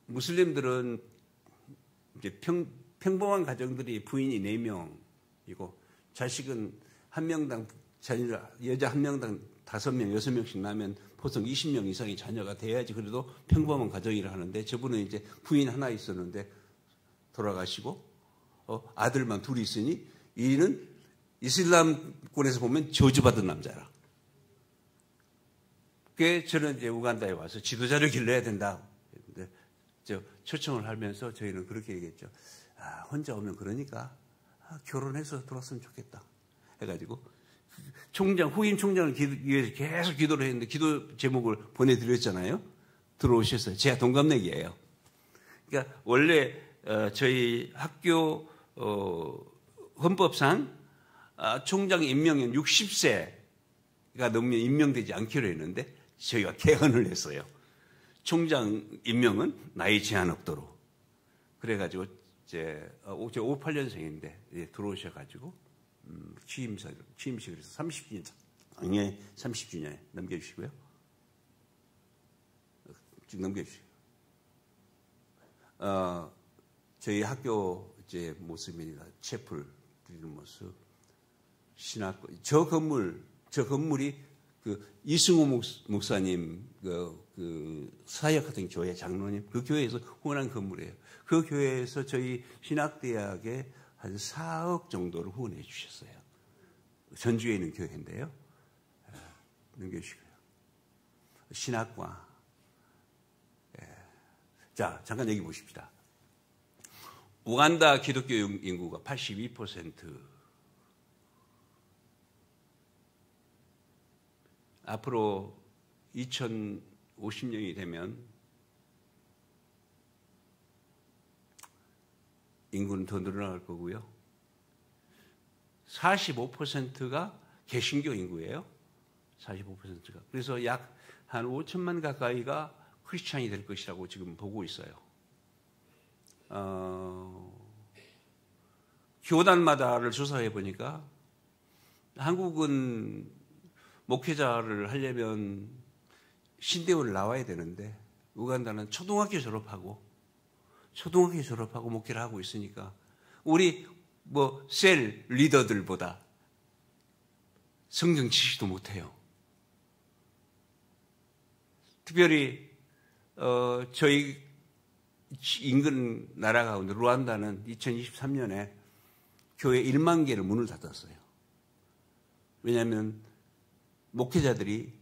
Speaker 4: 무슬림들은 이제 평범한 가정들이 부인이 4명이고 자식은 한 명당 여자 한 명당 5명, 6명씩 나면 보통 20명 이상의 자녀가 돼야지 그래도 평범한 가정이라 하는데 저분은 이제 부인 하나 있었는데 돌아가시고 아들만 둘이 있으니 이는 이슬람권에서 보면 저주받은 남자라. 그래서 저는 이제 우간다에 와서 지도자를 길러야 된다. 초청을 하면서 저희는 그렇게 얘기했죠. 혼자 오면 그러니까 결혼해서 들어왔으면 좋겠다. 해가지고 후임 총장을 위해서 계속 기도를 했는데 기도 제목을 보내드렸잖아요. 들어오셨어요. 제가 동갑내기예요. 그러니까 원래 저희 학교 헌법상 총장 임명은 60세가 넘으면 임명되지 않기로 했는데 저희가 개헌을 했어요. 총장 임명은 나이 제한 없도록. 그래가지고 이제 58년생인데 들어오셔가지고 취임식을 해서 30주년에 넘겨주시고요. 지금 넘겨주시고요. 저희 학교 이제 모습입니다. 채플 드리는 모습. 신학교 저 건물이 그 이승우 목사님 그 사역하던 교회 장로님 그 교회에서 후원한 건물이에요. 그 교회에서 저희 신학대학에 한 4억 정도를 후원해 주셨어요. 전주에 있는 교회인데요. 넘겨주시고요. 신학과. 자, 잠깐 얘기 보십시다. 우간다 기독교 인구가 82%. 앞으로 2050년이 되면 인구는 더 늘어날 거고요. 45%가 개신교 인구예요. 45%가. 그래서 약 한 5천만 가까이가 크리스찬이 될 것이라고 지금 보고 있어요. 교단마다를 조사해 보니까 한국은 목회자를 하려면 신대원을 나와야 되는데 우간다는 초등학교 졸업하고 목회를 하고 있으니까 우리 셀 리더들보다 성경 지식도 못해요. 특별히 저희 인근 나라 가운데 루안다는 2023년에 교회 1만 개를 문을 닫았어요. 왜냐하면 목회자들이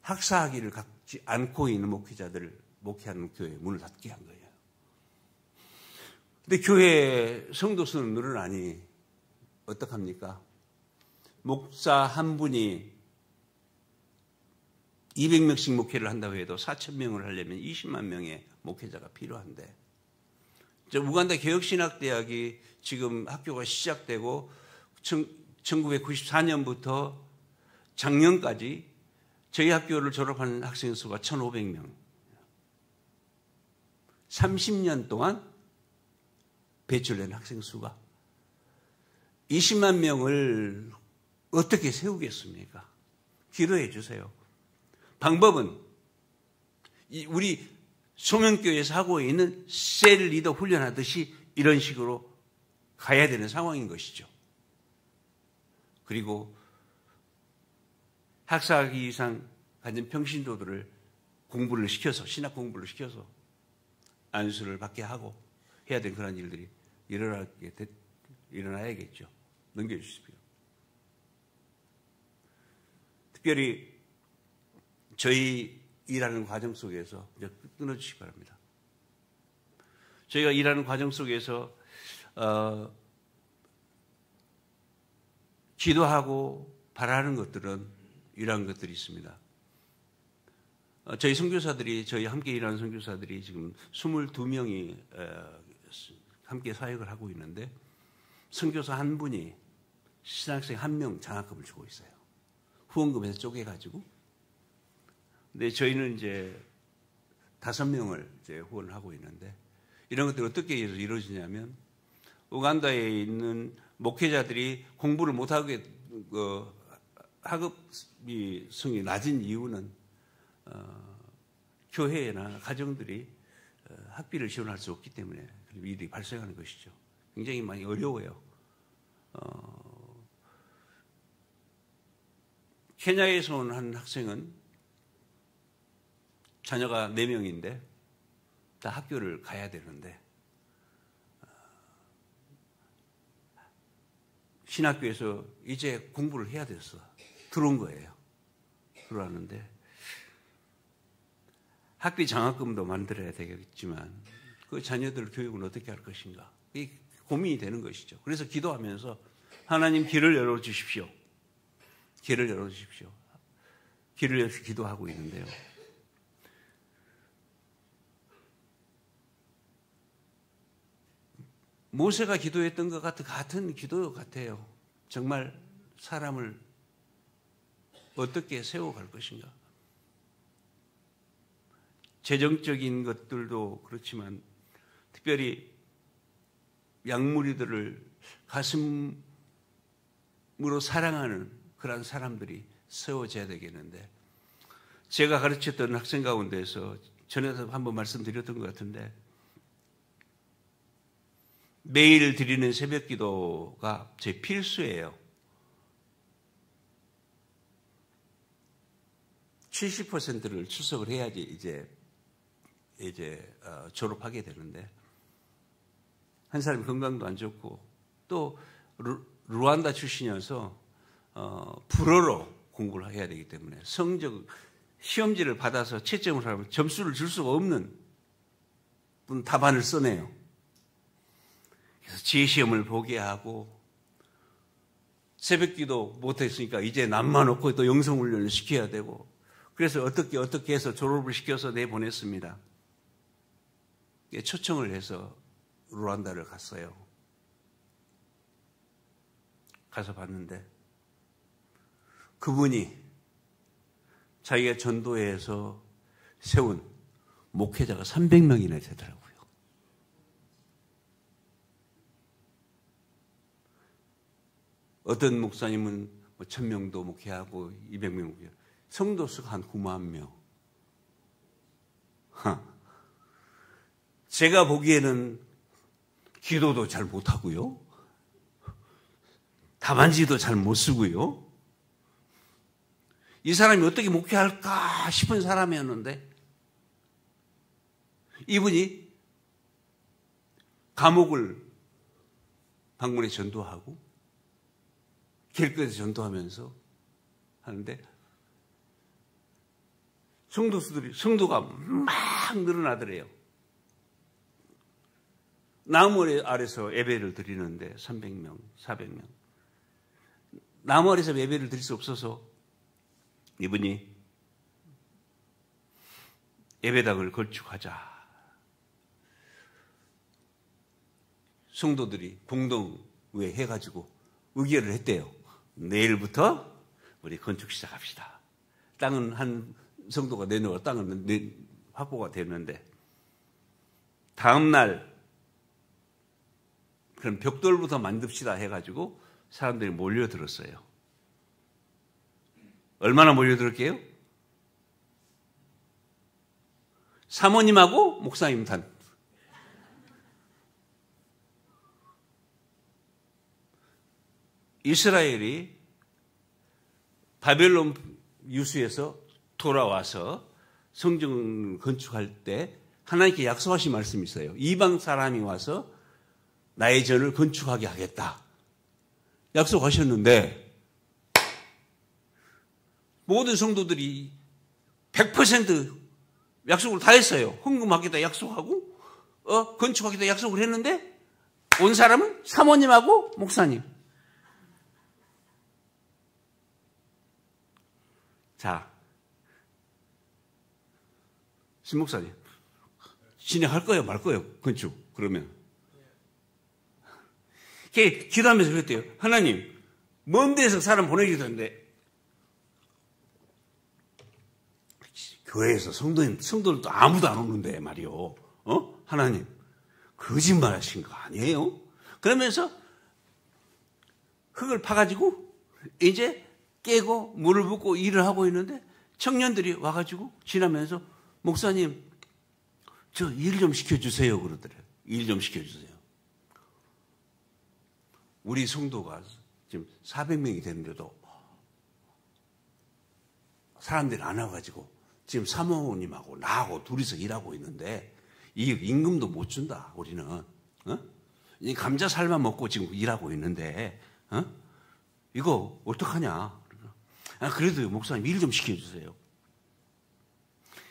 Speaker 4: 학사학위를 갖지 않고 있는 목회자들을 목회하는 교회에 문을 닫게 한 거예요. 근데 교회 성도 수는 늘어나니 어떡합니까? 목사 한 분이 200명씩 목회를 한다고 해도 4,000명을 하려면 20만 명의 목회자가 필요한데, 우간다 개혁신학대학이 지금 학교가 시작되고 1994년부터 작년까지 저희 학교를 졸업한 학생 수가 1,500명. 30년 동안 배출된 학생 수가 20만 명을 어떻게 세우겠습니까? 기도해 주세요. 방법은 우리 소명교회에서 하고 있는 셀 리더 훈련하듯이 이런 식으로 가야 되는 상황인 것이죠. 그리고 학사학위 이상 가진 평신도들을 공부를 시켜서, 신학 공부를 시켜서 안수를 받게 하고 해야 되는 그런 일들이 일어나야겠죠. 넘겨주십시오. 특별히 저희 일하는 과정 속에서 이제 끊어주시기 바랍니다. 저희가 일하는 과정 속에서 기도하고 바라는 것들은 이러한 것들이 있습니다. 저희 선교사들이, 저희 함께 일하는 선교사들이 지금 22명이 함께 사역을 하고 있는데, 선교사 한 분이 신학생 한 명 장학금을 주고 있어요. 후원금에서 쪼개가지고. 근데 저희는 이제 5명을 이제 후원을 하고 있는데, 이런 것들이 어떻게 이루어지냐면, 우간다에 있는 목회자들이 공부를 못하게, 학업이 성이 낮은 이유는, 교회나 가정들이 학비를 지원할 수 없기 때문에 일이 발생하는 것이죠. 굉장히 많이 어려워요. 케냐에서 온 한 학생은 자녀가 4명인데 다 학교를 가야 되는데, 신학교에서 이제 공부를 해야 됐어. 들어온 거예요. 들어왔는데 학비 장학금도 만들어야 되겠지만 그 자녀들 교육은 어떻게 할 것인가, 이 고민이 되는 것이죠. 그래서 기도하면서 하나님 길을 열어주십시오. 길을 열어주십시오. 길을 열어서 기도하고 있는데요. 모세가 기도했던 것 같은 기도 같아요. 정말 사람을 어떻게 세워갈 것인가. 재정적인 것들도 그렇지만 특별히 양무리들을 가슴으로 사랑하는 그런 사람들이 세워져야 되겠는데, 제가 가르쳤던 학생 가운데서 전에도 한번 말씀드렸던 것 같은데, 매일 드리는 새벽 기도가 제 필수예요. 70%를 출석을 해야지 이제 졸업하게 되는데, 한 사람이 건강도 안 좋고 또 루안다 출신이어서 불어로 공부를 해야 되기 때문에 시험지를 받아서 채점을 하면 점수를 줄 수가 없는 분 답안을 써내요. 그래서 지혜시험을 보게 하고, 새벽기도 못했으니까 이제 남만 없고 또 영성훈련을 시켜야 되고, 그래서 어떻게 해서 졸업을 시켜서 내보냈습니다. 초청을 해서 루안다를 갔어요. 가서 봤는데 그분이 자기가 전도회에서 세운 목회자가 300명이나 되더라고요. 어떤 목사님은 1000명도 목회하고 200명 목회하고, 성도 수가 한 9만 명. 제가 보기에는 기도도 잘 못하고요, 답안지도 잘 못 쓰고요, 이 사람이 어떻게 목회할까 싶은 사람이었는데, 이분이 감옥을 방문에 전도하고 길거리에서 전도하면서 하는데 성도가 막 늘어나더래요. 나무 아래서 예배를 드리는데 300명, 400명. 나무 아래서 예배를 드릴 수 없어서 이분이 예배당을 건축하자. 성도들이 공동의회 해가지고 의결을 했대요. 내일부터 우리 건축 시작합시다. 땅은 한 성도가 내놓아 땅은 확보가 됐는데 다음 날 그럼 벽돌부터 만듭시다 해가지고 사람들이 몰려들었어요. 얼마나 몰려들었게요? 사모님하고 목사님 단. 이스라엘이 바벨론 유수에서 돌아와서 성전 건축할 때 하나님께 약속하신 말씀이 있어요. 이방 사람이 와서 나의 전을 건축하게 하겠다. 약속하셨는데 모든 성도들이 100% 약속을 다 했어요. 헌금하겠다 약속하고 건축하겠다 약속을 했는데 온 사람은 사모님하고 목사님. 자, 신 목사님 진행할 거예요 말 거예요 건축? 그러면 기도하면서 그랬대요. 하나님 먼 데서 사람 보내기도 했는데 교회에서 성도들도 아무도 안 오는데 말이요. 하나님 거짓말 하신 거 아니에요? 그러면서 흙을 파가지고 이제 깨고 물을 붓고 일을 하고 있는데 청년들이 와가지고 지나면서 목사님 저 일 좀 시켜주세요 그러더래요. 일 좀 시켜주세요. 우리 성도가 지금 400명이 되는데도 사람들이 안 와가지고 지금 사모님하고 나하고 둘이서 일하고 있는데 이 임금도 못 준다 우리는. 이 감자 살만 먹고 지금 일하고 있는데 이거 어떡하냐. 그래도 목사님 일 좀 시켜주세요.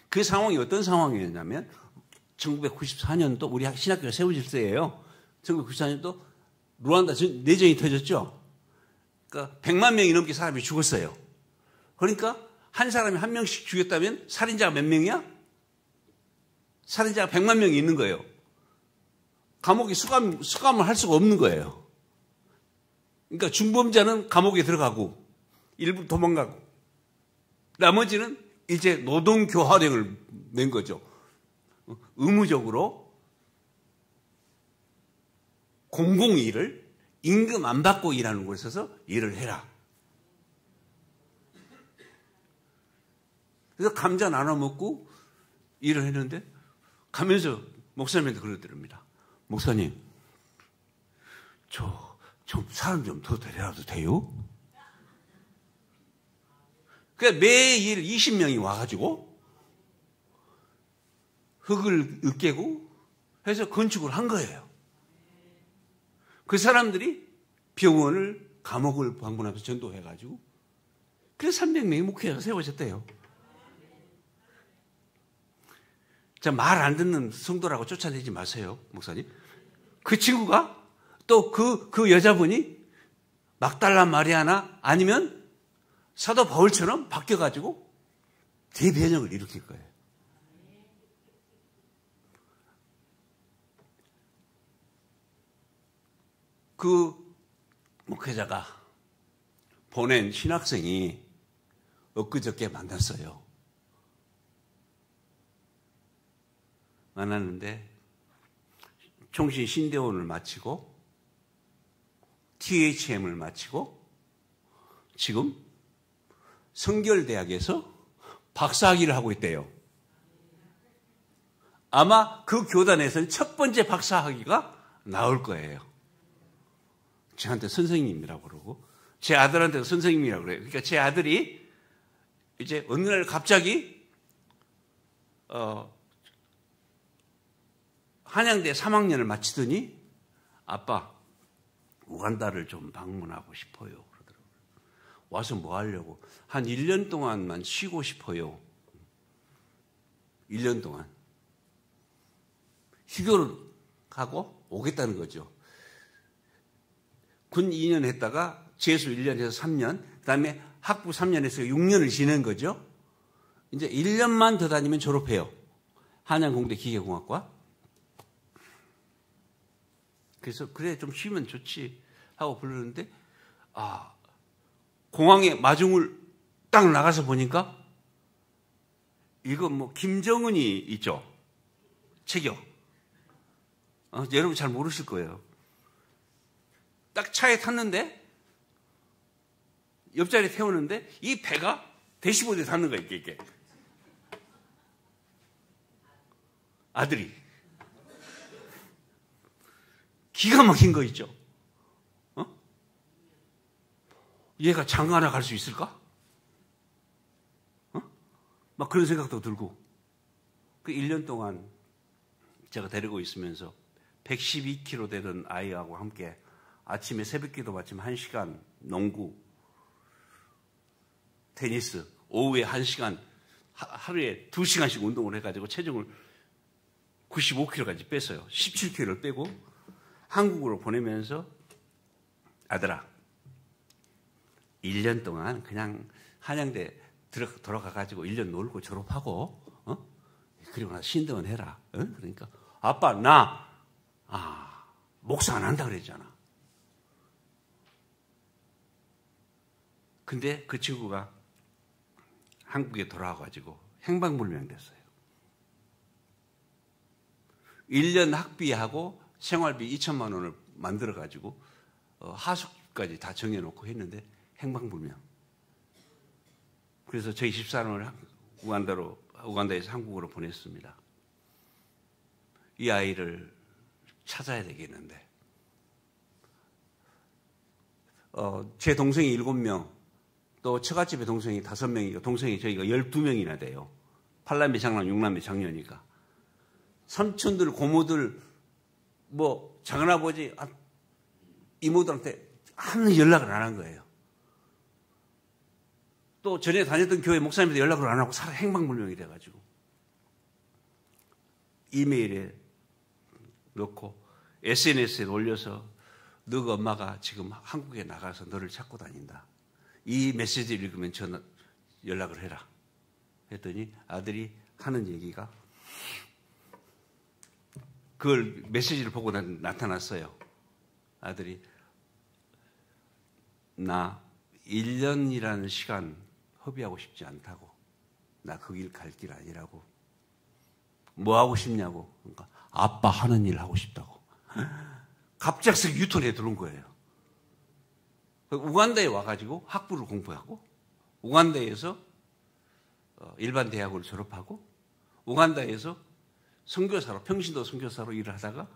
Speaker 4: 그 상황이 어떤 상황이었냐면 1994년도 우리 신학교가 세워질 때예요. 1994년도 루안다 내전이 터졌죠. 그러니까 100만 명이 넘게 사람이 죽었어요. 그러니까 한 사람이 한 명씩 죽였다면 살인자가 몇 명이야? 살인자가 100만 명이 있는 거예요. 감옥에 수감을 할 수가 없는 거예요. 그러니까 중범자는 감옥에 들어가고 일부 도망가고 나머지는 이제 노동교화령을 낸 거죠. 의무적으로 공공일을 임금 안 받고 일하는 곳에서 일을 해라. 그래서 감자 나눠 먹고 일을 했는데 가면서 목사님한테 그러더랍니다. 목사님, 좀 사람 좀 더 데려와도 돼요? 그러니까 매일 20명이 와가지고 흙을 으깨고 해서 건축을 한 거예요. 그 사람들이 병원을, 감옥을 방문하면서 전도해가지고 그래서 300명이 목회자가 세워졌대요. 자, 말 안 듣는 성도라고 쫓아내지 마세요, 목사님. 그 친구가 또 그 여자분이 막달라 마리아나 아니면 사도 바울처럼 바뀌어가지고 대변혁을 일으킬 거예요. 그 목회자가 보낸 신학생이 엊그저께 만났어요. 만났는데 총신 신대원을 마치고 THM을 마치고 지금 성결대학에서 박사학위를 하고 있대요. 아마 그 교단에서는 첫 번째 박사학위가 나올 거예요. 저한테 선생님이라고 그러고 제 아들한테도 선생님이라고 그래요. 그러니까 제 아들이 이제 어느 날 갑자기 한양대 3학년을 마치더니 아빠 우간다를 좀 방문하고 싶어요. 그러더라고요. 와서 뭐 하려고? 한 1년 동안만 쉬고 싶어요. 1년 동안. 휴교를 하고 오겠다는 거죠. 군 2년 했다가 재수 1년에서 3년, 그 다음에 학부 3년에서 6년을 지낸 거죠. 이제 1년만 더 다니면 졸업해요. 한양공대 기계공학과. 그래서 그래 좀 쉬면 좋지 하고 부르는데 공항에 마중을 딱 나가서 보니까 이거 뭐 김정은이 있죠. 체격. 여러분 잘 모르실 거예요. 딱 차에 탔는데 옆자리에 태우는데 이 배가 대시보드에 닿는 거야. 이게. 아들이. 기가 막힌 거 있죠. 얘가 장가나 갈 수 있을까? 막 그런 생각도 들고. 그 1년 동안 제가 데리고 있으면서 112kg 되던 아이하고 함께 아침에 새벽기도 마침 1시간 농구, 테니스, 오후에 1시간, 하루에 2시간씩 운동을 해가지고 체중을 95kg까지 뺐어요. 17kg를 빼고 한국으로 보내면서 아들아, 1년 동안 그냥 한양대 들어가가지고 1년 놀고 졸업하고, 그리고 나서 신등은 해라. 그러니까 아빠 목사 안 한다 그랬잖아. 근데 그 친구가 한국에 돌아와가지고 행방불명 됐어요. 1년 학비하고 생활비 2천만 원을 만들어가지고 하숙까지 다 정해놓고 했는데 행방불명. 그래서 저희 집사람을 우간다에서 한국으로 보냈습니다. 이 아이를 찾아야 되겠는데 제 동생이 7명, 또 처갓집에 동생이 5명이고 동생이 저희가 12명이나 돼요. 8남매 장남 6남매 장녀니까. 삼촌들 고모들 뭐 작은아버지 이모들한테 아무 연락을 안 한 거예요. 또 전에 다녔던 교회 목사님한테 연락을 안 하고 행방불명이 돼가지고 이메일에 넣고 SNS에 올려서 너가 엄마가 지금 한국에 나가서 너를 찾고 다닌다. 이 메시지를 읽으면 전화 연락을 해라. 했더니 아들이 하는 얘기가 그걸 메시지를 보고 나타났어요. 아들이 나 1년이라는 시간 허비하고 싶지 않다고. 나 그 길 갈 길 아니라고. 뭐 하고 싶냐고. 그러니까 아빠 하는 일 하고 싶다고. 갑작스레 유턴에 들어온 거예요. 우간다에 와가지고 학부를 공부하고 우간다에서 일반 대학을 졸업하고 우간다에서 선교사로 평신도 선교사로 일을 하다가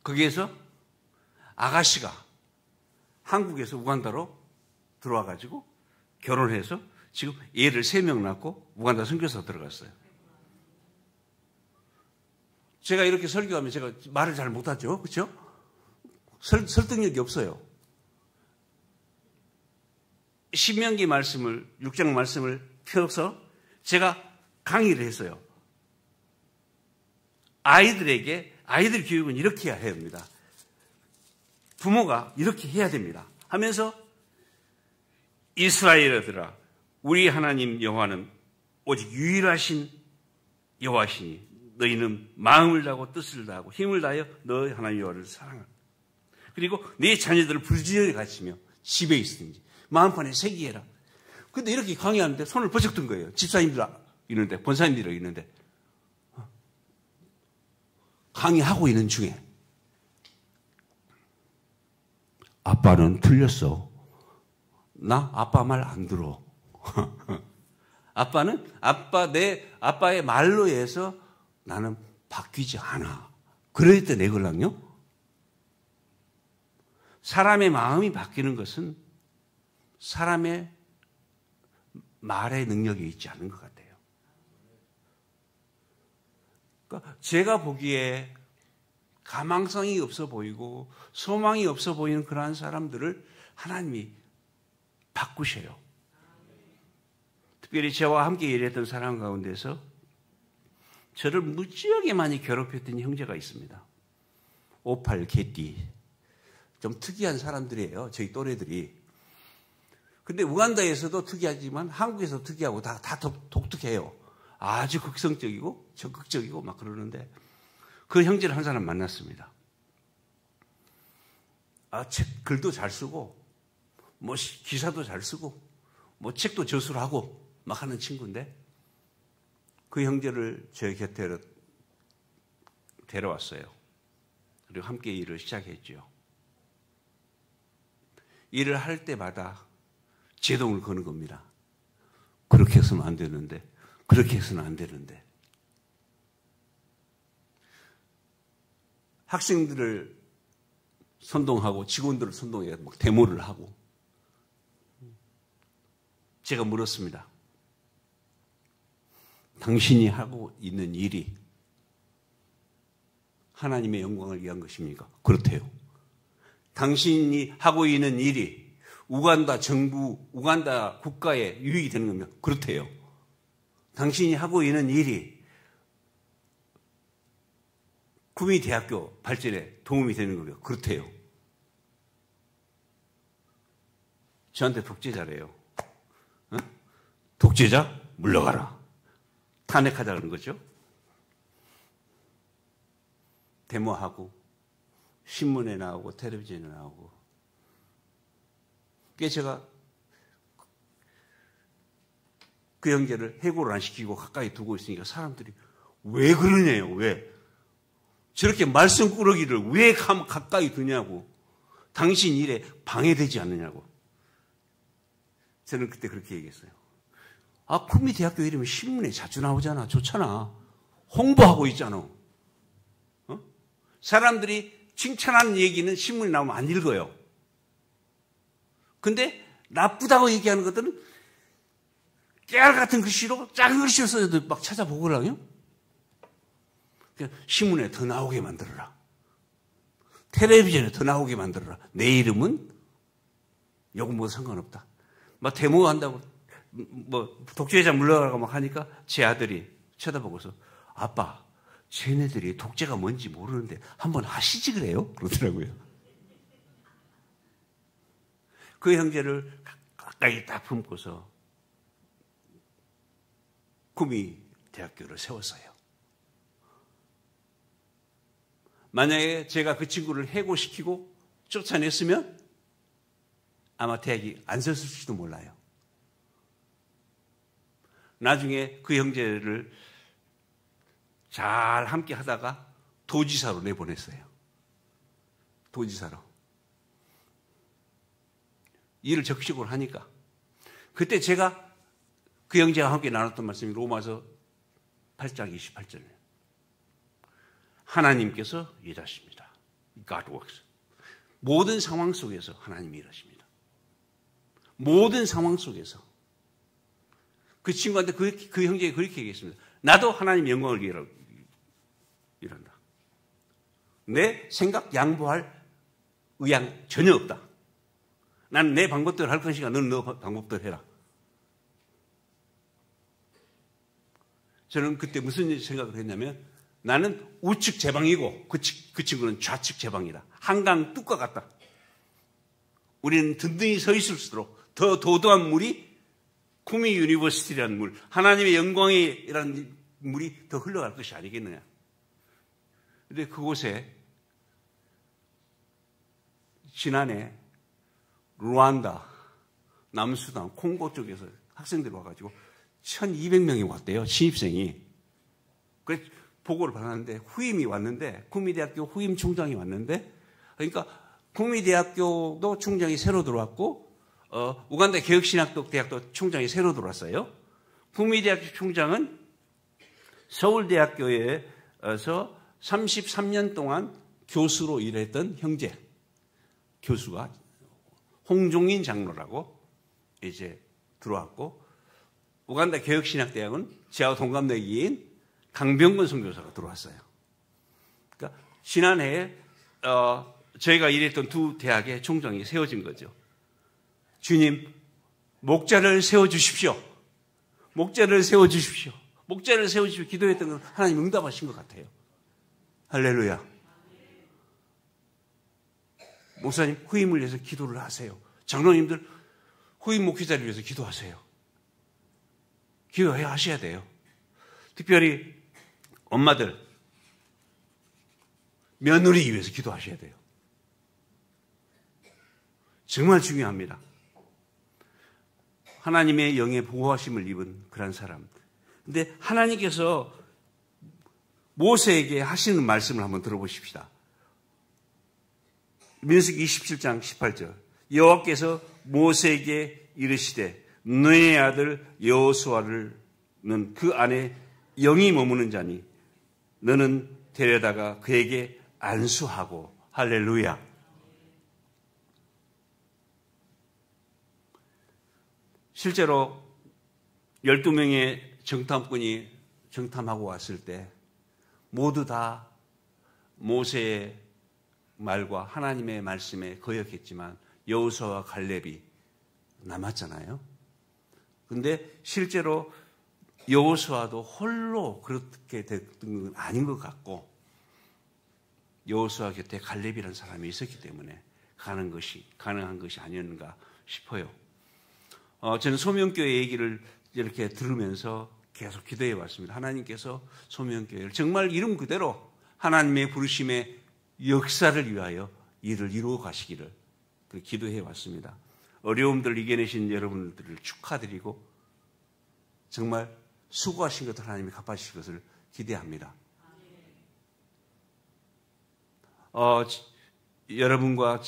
Speaker 4: 거기에서 아가씨가 한국에서 우간다로 들어와가지고 결혼해서 지금 애를 3명 낳고 우간다 선교사 들어갔어요. 제가 이렇게 설교하면 제가 말을 잘 못하죠. 그렇죠? 설득력이 없어요. 신명기 말씀을 6장 말씀을 펴서 제가 강의를 했어요. 아이들 교육은 이렇게 해야 합니다. 부모가 이렇게 해야 됩니다. 하면서 이스라엘들아 우리 하나님 여호와는 오직 유일하신 여호와시니 너희는 마음을 다하고 뜻을 다하고 힘을 다하여 너희 하나님 여호와를 사랑하라. 그리고 네 자녀들을 불지어에 가르치며 집에 있으든지 마음판에 새기해라. 근데 이렇게 강의하는데 손을 버쩍 든 거예요. 집사님들 있는데 권사님들이 있는데 강의하고 있는 중에 아빠는 틀렸어. 나 아빠 말 안 들어. 아빠는 아빠의 말로 해서 나는 바뀌지 않아. 그랬대 내걸랑요. 사람의 마음이 바뀌는 것은 사람의 말의 능력이 있지 않은 것 같아요. 그러니까 제가 보기에 가망성이 없어 보이고 소망이 없어 보이는 그러한 사람들을 하나님이 바꾸셔요. 특별히 저와 함께 일했던 사람 가운데서 저를 무지하게 많이 괴롭혔던 형제가 있습니다. 58 개띠. 좀 특이한 사람들이에요. 저희 또래들이. 근데 우간다에서도 특이하지만 한국에서도 특이하고 다 독특해요. 아주 극성적이고 적극적이고 막 그러는데 그 형제를 한 사람 만났습니다. 글도 잘 쓰고 뭐 기사도 잘 쓰고 뭐 책도 저술을 하고 막 하는 친구인데 그 형제를 제 곁에 데려왔어요. 그리고 함께 일을 시작했죠. 일을 할 때마다 제동을 거는 겁니다. 그렇게 해서는 안 되는데, 그렇게 해서는 안 되는데. 학생들을 선동하고 직원들을 선동해 막 데모를 하고. 제가 물었습니다. 당신이 하고 있는 일이 하나님의 영광을 위한 것입니까? 그렇대요. 당신이 하고 있는 일이 우간다 정부, 우간다 국가에 유익이 되는 겁니까? 그렇대요. 당신이 하고 있는 일이 구미 대학교 발전에 도움이 되는 겁니까? 그렇대요. 저한테 독재자래요. 어? 독재자? 물러가라. 탄핵하자는 거죠. 데모하고 신문에 나오고 텔레비전에 나오고. 그래서 제가 그 형제를 해고를 안 시키고 가까이 두고 있으니까 사람들이 왜 그러냐요. 왜? 저렇게 말썽꾸러기를 왜 가까이 두냐고. 당신 일에 방해되지 않느냐고. 저는 그때 그렇게 얘기했어요. 구미 대학교 이름이 신문에 자주 나오잖아. 좋잖아. 홍보하고 있잖아. 사람들이 칭찬하는 얘기는 신문에 나오면 안 읽어요. 근데 나쁘다고 얘기하는 것들은 깨알 같은 글씨로 작은 글씨로 써도 막 찾아보거든요. 신문에 더 나오게 만들어라. 텔레비전에 더 나오게 만들어라. 내 이름은 요거 뭐 상관없다. 막 데모한다고 뭐 독재자 물러가라고 막 하니까 제 아들이 쳐다보고서 아빠 쟤네들이 독재가 뭔지 모르는데 한번 하시지 그래요? 그러더라고요. 그 형제를 가까이 딱 품고서 구미 대학교를 세웠어요. 만약에 제가 그 친구를 해고시키고 쫓아냈으면 아마 대학이 안 섰을지도 몰라요. 나중에 그 형제를 잘 함께 하다가 도지사로 내보냈어요. 도지사로. 일을 적극적으로 하니까. 그때 제가 그 형제와 함께 나눴던 말씀이 로마서 8장 28절이에요. 하나님께서 일하십니다. God works. 모든 상황 속에서 하나님이 일하십니다. 모든 상황 속에서. 그 친구한테 그 형제가 그렇게 얘기했습니다. 나도 하나님의 영광을 위해 일한다. 내 생각 양보할 의향 전혀 없다. 나는 내 방법대로 할 것이니까 너는 너 방법대로 해라. 저는 그때 무슨 생각을 했냐면 나는 우측 제방이고 그 친구는 좌측 제방이다. 한강 뚝과 같다. 우리는 든든히 서 있을수록 더 도도한 물이 구미 유니버시티라는 물, 하나님의 영광이라는 물이 더 흘러갈 것이 아니겠느냐. 그런데 그곳에 지난해 루안다, 남수단, 콩고 쪽에서 학생들이 와가지고 1200명이 왔대요. 신입생이. 그래서 보고를 받았는데 후임이 왔는데 구미대학교 후임 총장이 왔는데 그러니까 구미대학교도 총장이 새로 들어왔고 우간다 개혁신학대학도 총장이 새로 들어왔어요. 구미대학교 총장은 서울대학교에서 33년 동안 교수로 일했던 형제 교수가 홍종인 장로라고 이제 들어왔고 우간다 개혁신학대학은 저하고 동갑내기인 강병근 선교사가 들어왔어요. 그러니까 지난해에 저희가 일했던 두 대학의 총장이 세워진 거죠. 주님, 목자를 세워주십시오. 목자를 세워주십시오. 목자를 세워주십시오. 기도했던 건 하나님 응답하신 것 같아요. 할렐루야. 목사님, 후임을 위해서 기도를 하세요. 장로님들, 후임 목회자를 위해서 기도하세요. 기도해야 하셔야 돼요. 특별히 엄마들, 며느리 위해서 기도하셔야 돼요. 정말 중요합니다. 하나님의 영의 보호하심을 입은 그런 사람. 근데 하나님께서 모세에게 하시는 말씀을 한번 들어보십시다. 민수기 27장 18절. 여호와께서 모세에게 이르시되 너의 아들 여호수아는 그 안에 영이 머무는 자니 너는 데려다가 그에게 안수하고. 할렐루야. 실제로 12명의 정탐꾼이 정탐하고 왔을 때 모두 다 모세의 말과 하나님의 말씀에 거역했지만 여호수아와 갈렙이 남았잖아요. 그런데 실제로 여호수아도 홀로 그렇게 됐던 건 아닌 것 같고 여호수아 곁에 갈렙이라는 사람이 있었기 때문에 가능한 것이 아니었는가 싶어요. 저는 소명교회 얘기를 이렇게 들으면서 계속 기도해 왔습니다. 하나님께서 소명교회를 정말 이름 그대로 하나님의 부르심의 역사를 위하여 일을 이루어 가시기를 기도해 왔습니다. 어려움들을 이겨내신 여러분들을 축하드리고 정말 수고하신 것을 하나님이 갚아주실 것을 기대합니다. 여러분과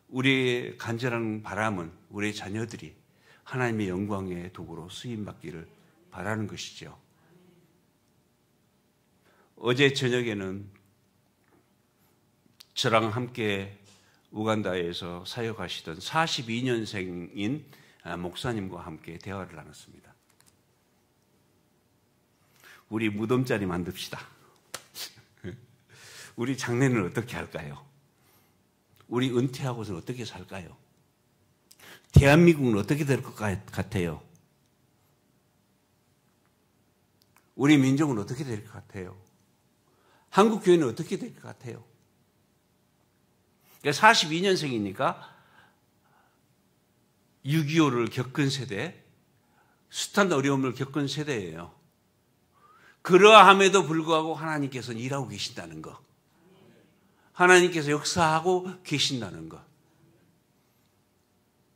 Speaker 4: 우리의 간절한 바람은 우리의 자녀들이 하나님의 영광의 도구로 쓰임받기를 바라는 것이죠. 어제 저녁에는 저랑 함께 우간다에서 사역하시던 42년생인 목사님과 함께 대화를 나눴습니다. 우리 무덤자리 만듭시다. 우리 장례는 어떻게 할까요? 우리 은퇴하고서는 어떻게 살까요? 대한민국은 어떻게 될 것 같아요? 우리 민족은 어떻게 될 것 같아요? 한국 교회는 어떻게 될 것 같아요? 42년생이니까 6.25를 겪은 세대, 숱한 어려움을 겪은 세대예요. 그러함에도 불구하고 하나님께서는 일하고 계신다는 거. 하나님께서 역사하고 계신다는 것.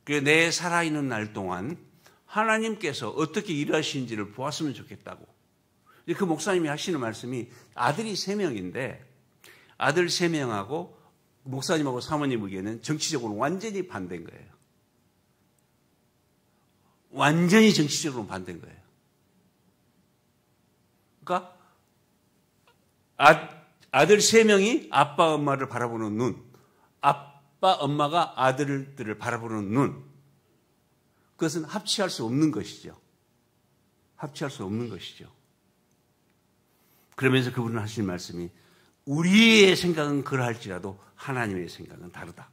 Speaker 4: 내 살아있는 날 동안 하나님께서 어떻게 일하시는지를 보았으면 좋겠다고. 그 목사님이 하시는 말씀이 아들이 3명인데 아들 3명하고 목사님하고 사모님 의견은 정치적으로 완전히 반대인 거예요. 완전히 정치적으로 반대인 거예요. 그러니까 아들 3명이 아빠 엄마를 바라보는 눈, 아빠 엄마가 아들들을 바라보는 눈, 그것은 합치할 수 없는 것이죠. 합치할 수 없는 것이죠. 그러면서 그분은 하시는 말씀이 우리의 생각은 그러할지라도 하나님의 생각은 다르다.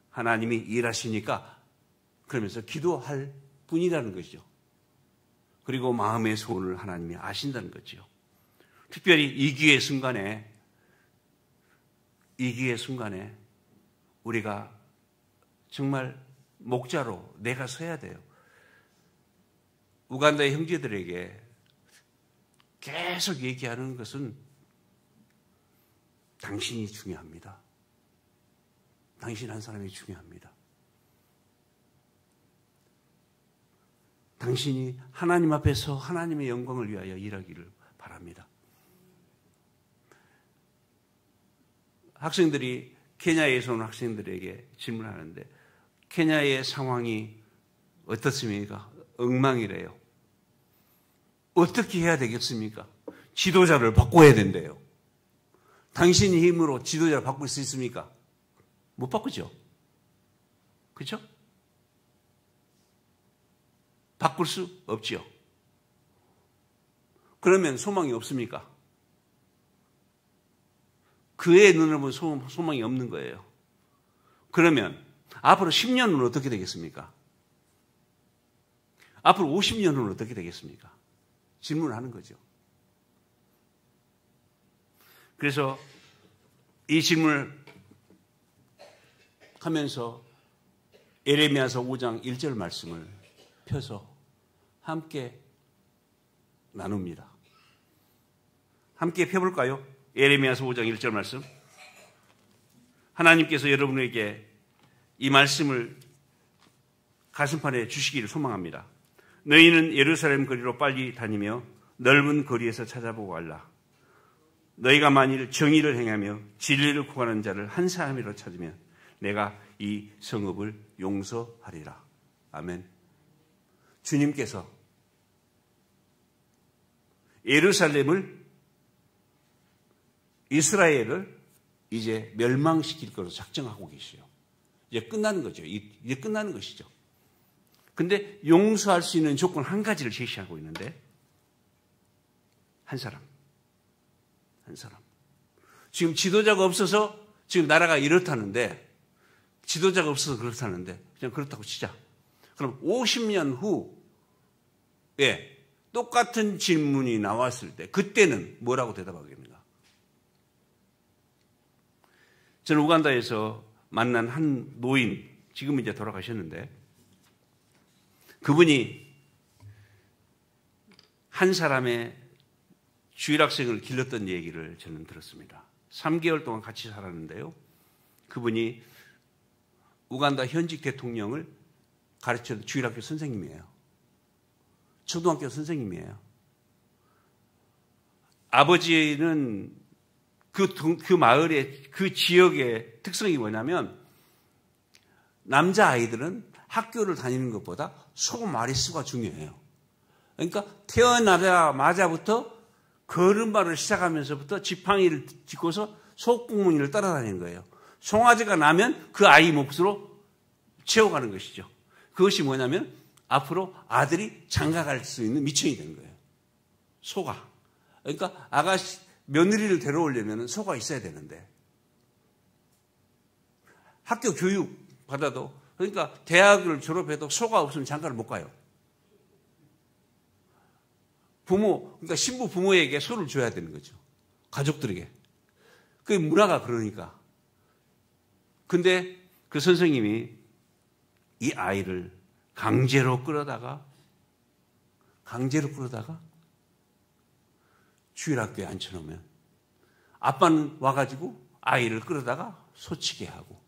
Speaker 4: 하나님이 일하시니까 그러면서 기도할 뿐이라는 것이죠. 그리고 마음의 소원을 하나님이 아신다는 거죠. 특별히 이 기회 순간에 우리가 정말 목자로 내가 서야 돼요. 우간다의 형제들에게 계속 얘기하는 것은 당신이 중요합니다. 당신 한 사람이 중요합니다. 당신이 하나님 앞에서 하나님의 영광을 위하여 일하기를 바랍니다. 학생들이 케냐에서 온 학생들에게 질문하는데 케냐의 상황이 어떻습니까? 엉망이래요. 어떻게 해야 되겠습니까? 지도자를 바꿔야 된대요. 당신의 힘으로 지도자를 바꿀 수 있습니까? 못 바꾸죠. 그렇죠? 바꿀 수 없죠. 그러면 소망이 없습니까? 그의 눈을 보면 소망이 없는 거예요. 그러면 앞으로 10년 후는 어떻게 되겠습니까? 앞으로 50년 후는 어떻게 되겠습니까? 질문하는 거죠. 그래서 이 질문을 하면서 예레미야서 5장 1절 말씀을 펴서 함께 나눕니다. 함께 펴볼까요? 예레미야서 5장 1절 말씀. 하나님께서 여러분에게 이 말씀을 가슴판에 주시기를 소망합니다. 너희는 예루살렘 거리로 빨리 다니며 넓은 거리에서 찾아보고 갈라. 너희가 만일 정의를 행하며 진리를 구하는 자를 한 사람이라 찾으면 내가 이 성읍을 용서하리라. 아멘. 주님께서 예루살렘을, 이스라엘을 이제 멸망시킬 것으로 작정하고 계시요. 이제 끝나는 거죠. 이제 끝나는 것이죠. 근데 용서할 수 있는 조건 한 가지를 제시하고 있는데, 한 사람. 지금 지도자가 없어서 지금 나라가 이렇다는데, 지도자가 없어서 그렇다는데, 그냥 그렇다고 치자. 그럼 50년 후에 똑같은 질문이 나왔을 때, 그때는 뭐라고 대답하겠습니까? 저는 우간다에서 만난 한 노인, 지금은 이제 돌아가셨는데, 그분이 한 사람의 주일학생을 길렀던 얘기를 저는 들었습니다. 3개월 동안 같이 살았는데요. 그분이 우간다 현직 대통령을 가르치던 주일학교 선생님이에요. 초등학교 선생님이에요. 아버지는 그 마을의, 그 지역의 특성이 뭐냐면, 남자아이들은 학교를 다니는 것보다 소 마리수가 중요해요. 그러니까 태어나자마자부터 걸음발을 시작하면서부터 지팡이를 짚고서 소국무늬를 따라다니는 거예요. 송아지가 나면 그 아이 몫으로 채워가는 것이죠. 그것이 뭐냐면 앞으로 아들이 장가갈 수 있는 미천이 되는 거예요. 소가. 그러니까 아가씨, 며느리를 데려오려면 소가 있어야 되는데, 학교 교육 받아도, 그러니까 대학을 졸업해도 소가 없으면 장가를 못 가요. 그러니까 신부 부모에게 소를 줘야 되는 거죠. 가족들에게. 그게 문화가 그러니까. 근데 그 선생님이 이 아이를 강제로 끌어다가 주일학교에 앉혀놓으면 아빠는 와가지고 아이를 끌어다가 소치게 하고,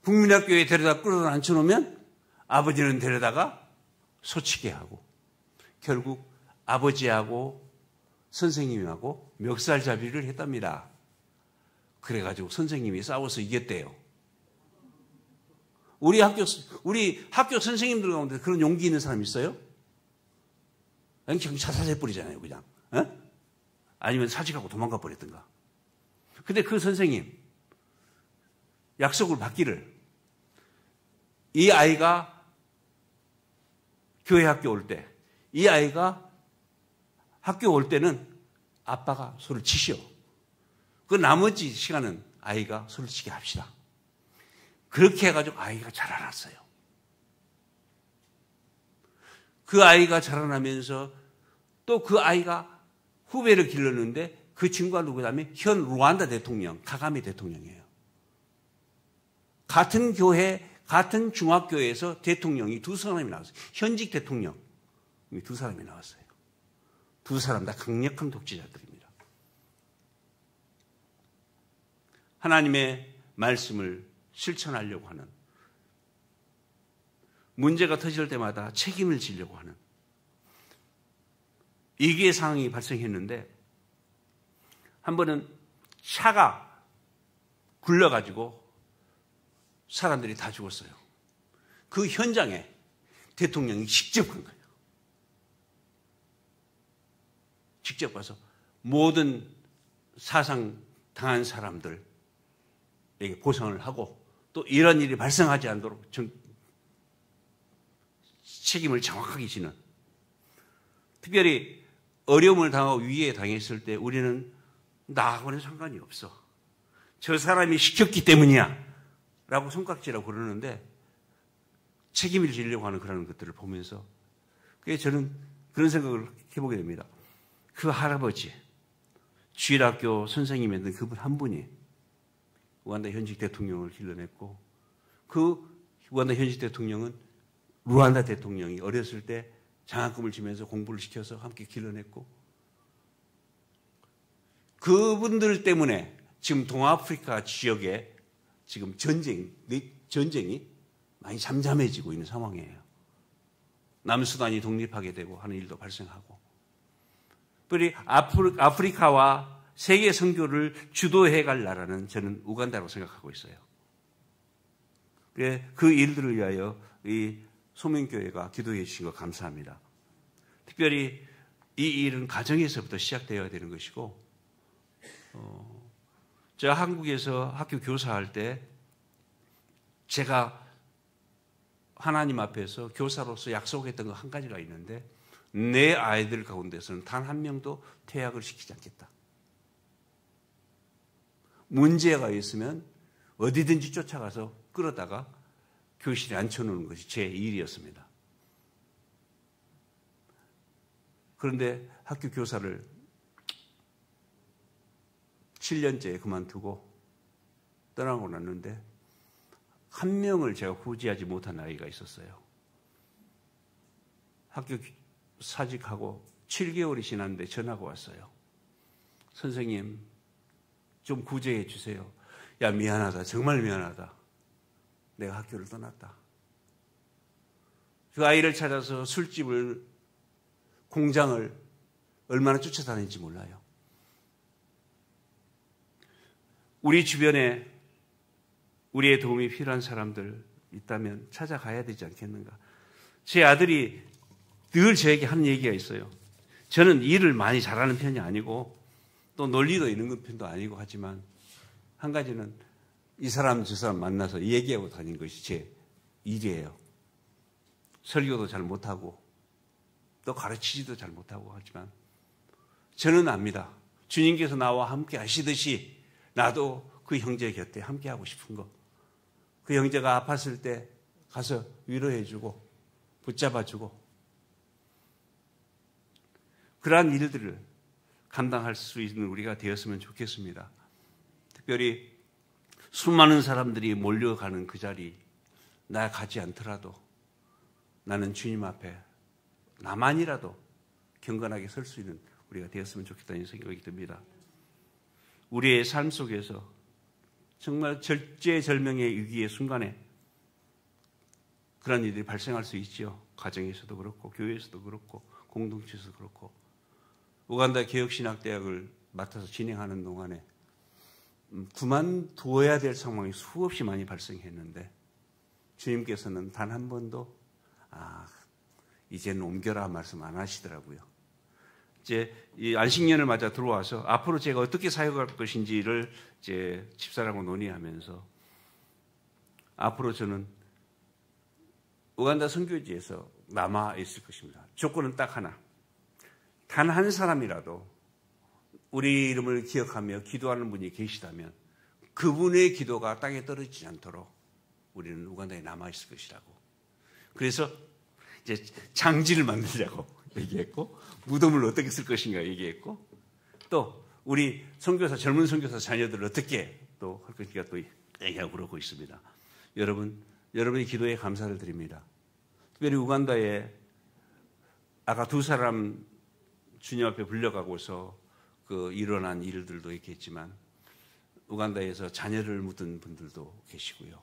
Speaker 4: 국민학교에 데려다 끌어다 앉혀놓으면 아버지는 데려다가 소치게 하고, 결국 아버지하고 선생님하고 멱살잡이를 했답니다. 그래가지고 선생님이 싸워서 이겼대요. 우리 학교 선생님들 가운데 그런 용기 있는 사람 있어요? 그냥 자살해 버리잖아요, 그냥. 아니면 사직하고 도망가 버렸던가. 근데 그 선생님 약속을 받기를, 이 아이가 교회 학교 올 때, 이 아이가 학교 올 때는 아빠가 소리를 치시오. 그 나머지 시간은 아이가 소리를 치게 합시다. 그렇게 해가지고 아이가 자라났어요. 그 아이가 자라나면서 또 그 아이가 후배를 길렀는데, 그 친구가 누구냐면 현 루안다 대통령, 카가메 대통령이에요. 같은 교회, 같은 중학교에서 대통령이 두 사람이 나왔어요. 현직 대통령이 두 사람이 나왔어요. 두 사람 다 강력한 독재자들입니다. 하나님의 말씀을 실천하려고 하는, 문제가 터질 때마다 책임을 지려고 하는 위기의 상황이 발생했는데, 한 번은 차가 굴러가지고 사람들이 다 죽었어요. 그 현장에 대통령이 직접 간 거예요. 직접 가서 모든 사상 당한 사람들에게 보상을 하고, 또 이런 일이 발생하지 않도록 책임을 정확하게 지는, 특별히 어려움을 당하고 위기에 당했을 때 우리는 나하고는 상관이 없어. 저 사람이 시켰기 때문이야. 라고 손깍지라고 그러는데 책임을 지려고 하는 그런 것들을 보면서 그게 저는 그런 생각을 해보게 됩니다. 그 할아버지, 주일학교 선생님이었던 그분 한 분이 우간다 현직 대통령을 길러냈고 그 우간다 현직 대통령은 루안다 대통령이 어렸을 때 장학금을 주면서 공부를 시켜서 함께 길러냈고 그분들 때문에 지금 동아프리카 지역에 지금 전쟁이 많이 잠잠해지고 있는 상황이에요. 남수단이 독립하게 되고 하는 일도 발생하고 특별히 아프리카와 세계 선교를 주도해 갈 나라는 저는 우간다라고 생각하고 있어요. 그 일들을 위하여 이 소명교회가 기도해 주신 것 감사합니다. 특별히 이 일은 가정에서부터 시작되어야 되는 것이고 제가 한국에서 학교 교사할 때 제가 하나님 앞에서 교사로서 약속했던 거 한 가지가 있는데 내 아이들 가운데서는 단 한 명도 퇴학을 시키지 않겠다. 문제가 있으면 어디든지 쫓아가서 끌어다가 교실에 앉혀놓는 것이 제 일이었습니다. 그런데 학교 교사를 7년째 그만두고 떠나고 났는데 한 명을 제가 구제하지 못한 아이가 있었어요. 학교 사직하고 7개월이 지났는데 전화가 왔어요. 선생님 좀 구제해 주세요. 야 미안하다. 정말 미안하다. 내가 학교를 떠났다. 그 아이를 찾아서 술집을 공장을 얼마나 쫓아다니는지 몰라요. 우리 주변에 우리의 도움이 필요한 사람들 있다면 찾아가야 되지 않겠는가. 제 아들이 늘 저에게 하는 얘기가 있어요. 저는 일을 많이 잘하는 편이 아니고 또 논리도 있는 편도 아니고 하지만 한 가지는 이 사람 저 사람 만나서 얘기하고 다니는 것이 제 일이에요. 설교도 잘 못하고 또 가르치지도 잘 못하고 하지만 저는 압니다. 주님께서 나와 함께 하시듯이 나도 그 형제 곁에 함께 하고 싶은 거. 그 형제가 아팠을 때 가서 위로해주고 붙잡아주고 그러한 일들을 감당할 수 있는 우리가 되었으면 좋겠습니다. 특별히 수많은 사람들이 몰려가는 그 자리 나 가지 않더라도 나는 주님 앞에 나만이라도 경건하게 설 수 있는 우리가 되었으면 좋겠다는 생각이 듭니다. 우리의 삶 속에서 정말 절제절명의 위기의 순간에 그런 일들이 발생할 수 있죠. 가정에서도 그렇고 교회에서도 그렇고 공동체에서도 그렇고 우간다 개혁신학대학을 맡아서 진행하는 동안에 그만두어야 될 상황이 수없이 많이 발생했는데 주님께서는 단 한 번도 이제는 옮겨라 말씀 안 하시더라고요. 이제 이 안식년을 맞아 들어와서 앞으로 제가 어떻게 사역할 것인지를 이제 집사람하고 논의하면서 앞으로 저는 우간다 선교지에서 남아 있을 것입니다. 조건은 딱 하나. 단 한 사람이라도 우리 이름을 기억하며 기도하는 분이 계시다면 그분의 기도가 땅에 떨어지지 않도록 우리는 우간다에 남아 있을 것이라고. 그래서 이제 장지를 만들자고 얘기했고 무덤을 어떻게 쓸 것인가 얘기했고 또 우리 선교사 젊은 선교사 자녀들을 어떻게 또 할 것인가 또 얘기하고 그러고 있습니다. 여러분의 기도에 감사를 드립니다. 특별히 우간다에 아까 두 사람 주님 앞에 불려가고서 그 일어난 일들도 있겠지만 우간다에서 자녀를 묻은 분들도 계시고요.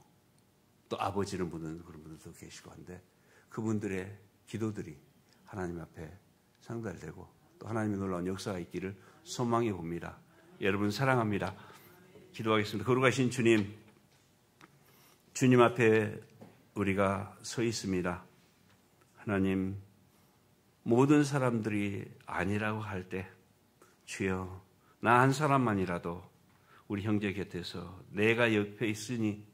Speaker 4: 또 아버지를 묻은 그런 분들도 계시고 한데 그분들의 기도들이 하나님 앞에 상달되고 또 하나님의 놀라운 역사가 있기를 소망해 봅니다. 여러분 사랑합니다. 기도하겠습니다. 거룩하신 주님, 주님 앞에 우리가 서 있습니다. 하나님, 모든 사람들이 아니라고 할 때 주여 나 한 사람만이라도 우리 형제 곁에서 내가 옆에 있으니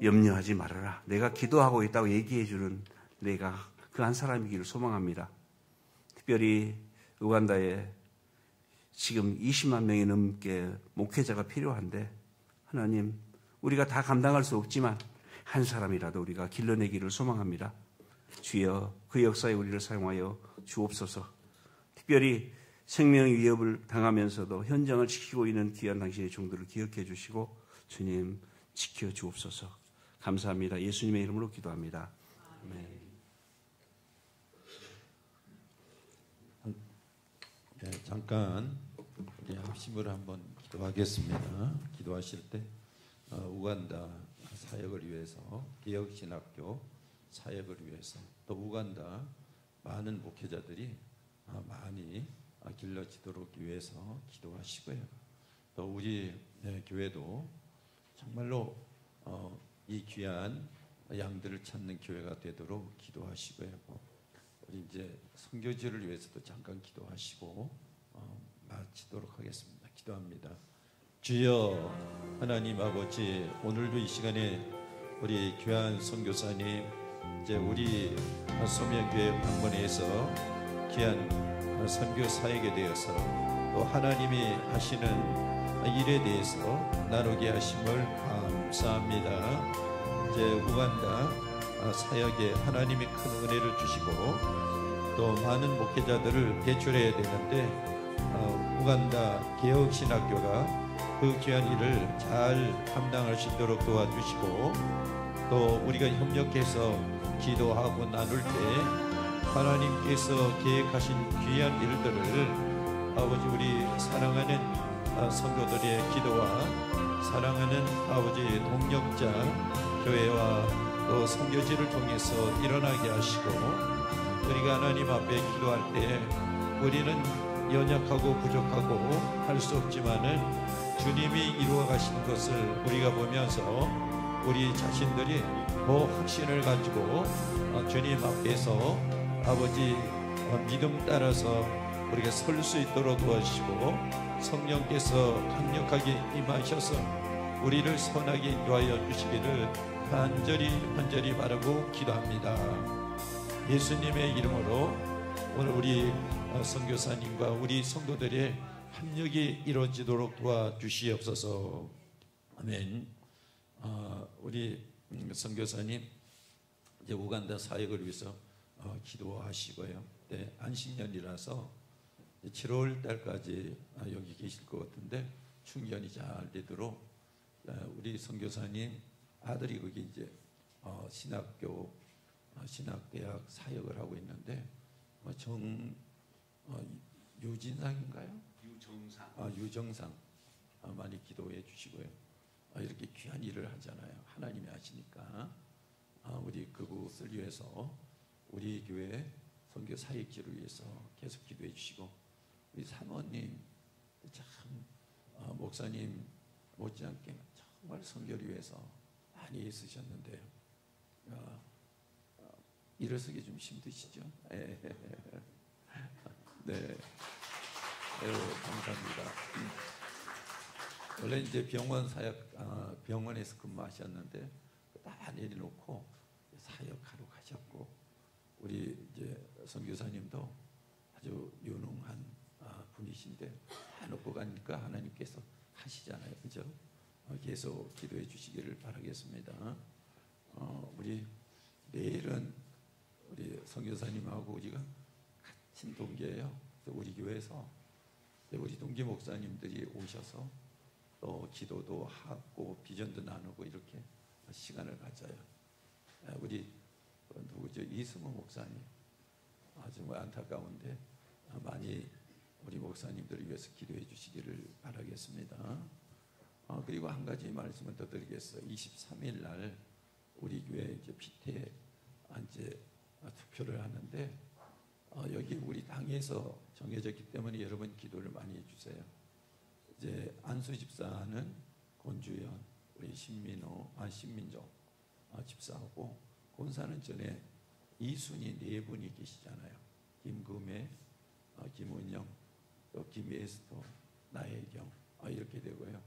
Speaker 4: 염려하지 말아라. 내가 기도하고 있다고 얘기해 주는 내가 그 한 사람이기를 소망합니다. 특별히 우간다에 지금 20만 명이 넘게 목회자가 필요한데 하나님 우리가 다 감당할 수 없지만 한 사람이라도 우리가 길러내기를 소망합니다. 주여 그 역사에 우리를 사용하여 주옵소서. 특별히 생명의 위협을 당하면서도 현장을 지키고 있는 귀한 당신의 종들을 기억해 주시고 주님 지켜 주옵소서. 감사합니다. 예수님의 이름으로 기도합니다. 아멘.
Speaker 3: 네, 잠깐 우리 합심으로 한번 기도하겠습니다. 기도하실 때 우간다 사역을 위해서 개혁신학교 사역을 위해서 또 우간다 많은 목회자들이 많이 길러지도록 위해서 기도하시고요. 또 우리 교회도 정말로 이 귀한 양들을 찾는 교회가 되도록 기도하시고요. 우리 이제 선교지를 위해서도 잠깐 기도하시고 마치도록 하겠습니다. 기도합니다. 주여 하나님 아버지, 오늘도 이 시간에 우리 귀한 선교사님 이제 우리 소명교회 방문에서 귀한 선교 사역에 대해서 또 하나님이 하시는 일에 대해서 나누게 하심을 감사합니다. 이제 우간다 사역에 하나님이 큰 은혜를 주시고 또 많은 목회자들을 배출해야 되는데 우간다 개혁신학교가 그 귀한 일을 잘 감당할 수 있도록 도와주시고 또 우리가 협력해서 기도하고 나눌 때 하나님께서 계획하신 귀한 일들을 아버지 우리 사랑하는 성도들의 기도와 사랑하는 아버지 동력자 교회와 또 선교지를 통해서 일어나게 하시고 우리가 하나님 앞에 기도할 때 우리는 연약하고 부족하고 할 수 없지만은 주님이 이루어 가신 것을 우리가 보면서 우리 자신들이 더 확신을 가지고 주님 앞에서 아버지 믿음 따라서 우리가 설 수 있도록 도와주시고 성령께서 강력하게 임하셔서 우리를 선하게 인도하여 주시기를 간절히 바라고 기도합니다. 예수님의 이름으로 오늘 우리 선교사님과 우리 성도들의 합력이 이루어지도록 도와주시옵소서. 아멘. 우리 선교사님 이제 우간다 사역을 위해서 기도하시고요. 네, 안식년이라서 7월 달까지 여기 계실 것 같은데 충전이 잘 되도록 우리 선교사님 아들이 거기 이제 신학교 신학대학 사역을 하고 있는데 유진상인가요? 유정상 많이 기도해 주시고요. 이렇게 귀한 일을 하잖아요. 하나님이 하시니까 우리 그곳을 위해서 우리 교회 선교 사역지를 위해서 계속 기도해 주시고 우리 사모님 참 목사님 못지않게 정말 선교를 위해서 많이 애쓰셨는데요. 일어서기 좀 힘드시죠? 네, 감사합니다. 원래 이제 병원 사역 병원에서 근무하셨는데 다 내려놓고 사역하러 가셨고 우리 이제 선교사님도 아주 유능한 분이신데 다 놓고 가니까 하나님께서 하시잖아요, 그죠? 계속 기도해 주시기를 바라겠습니다. 우리 내일은 우리 선교사님하고 우리가 같은 동기예요. 우리 교회에서 우리 동기 목사님들이 오셔서 또 기도도 하고 비전도 나누고 이렇게 시간을 가져요. 우리 누구죠? 이승우 목사님 정말 안타까운데 많이 우리 목사님들을 위해서 기도해 주시기를 바라겠습니다. 그리고 한 가지 말씀을 더 드리겠어요. 23일 날 우리 교회 이제 피태 이제 투표를 하는데 여기 우리 당에서 정해졌기 때문에 여러분 기도를 많이 해주세요. 이제 안수 집사는 권주현, 우리 신민정 집사하고 권사는 전에 이순이 네 분이 계시잖아요. 김금애, 김은영, 또 김에스터, 나혜경 이렇게 되고요.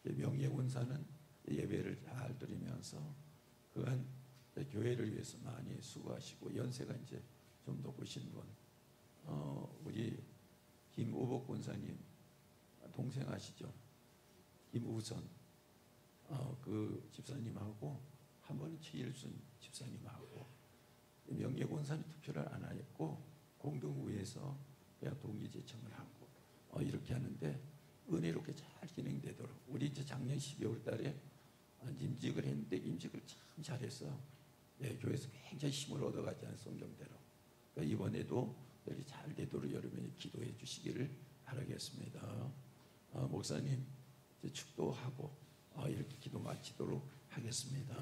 Speaker 3: 명예권사는 예배를 잘 드리면서 그간 교회를 위해서 많이 수고하시고 연세가 이제 좀 높으신 분, 우리 김우복 권사님 동생 아시죠? 김우선 그 집사님하고 한 번은 최일순 집사님하고 명예권사는 투표를 안 하였고 공동구에서 그냥 동의 제청을 하고 이렇게 하는데 은혜롭게 잘 진행되도록 우리 이제 작년 12월 달에 임직을 했는데 임직을 참 잘해서 교회에서 굉장히 힘을 얻어가지 않은 성경대로 그러니까 이번에도 이렇게 잘 되도록 여러분이 기도해 주시기를 바라겠습니다. 목사님 이제 축도하고 이렇게 기도 마치도록 하겠습니다.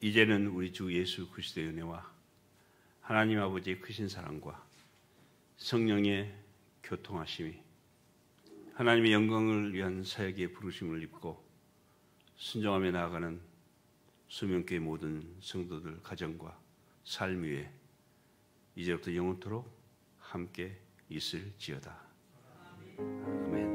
Speaker 4: 이제는 우리 주 예수 그리스도의 은혜와 하나님 아버지의 크신 사랑과 성령의 교통하심이 하나님의 영광을 위한 사역의 부르심을 입고 순종하며 나아가는 수명교회 모든 성도들 가정과 삶 위에 이제부터 영원토록 함께 있을지어다. 아멘.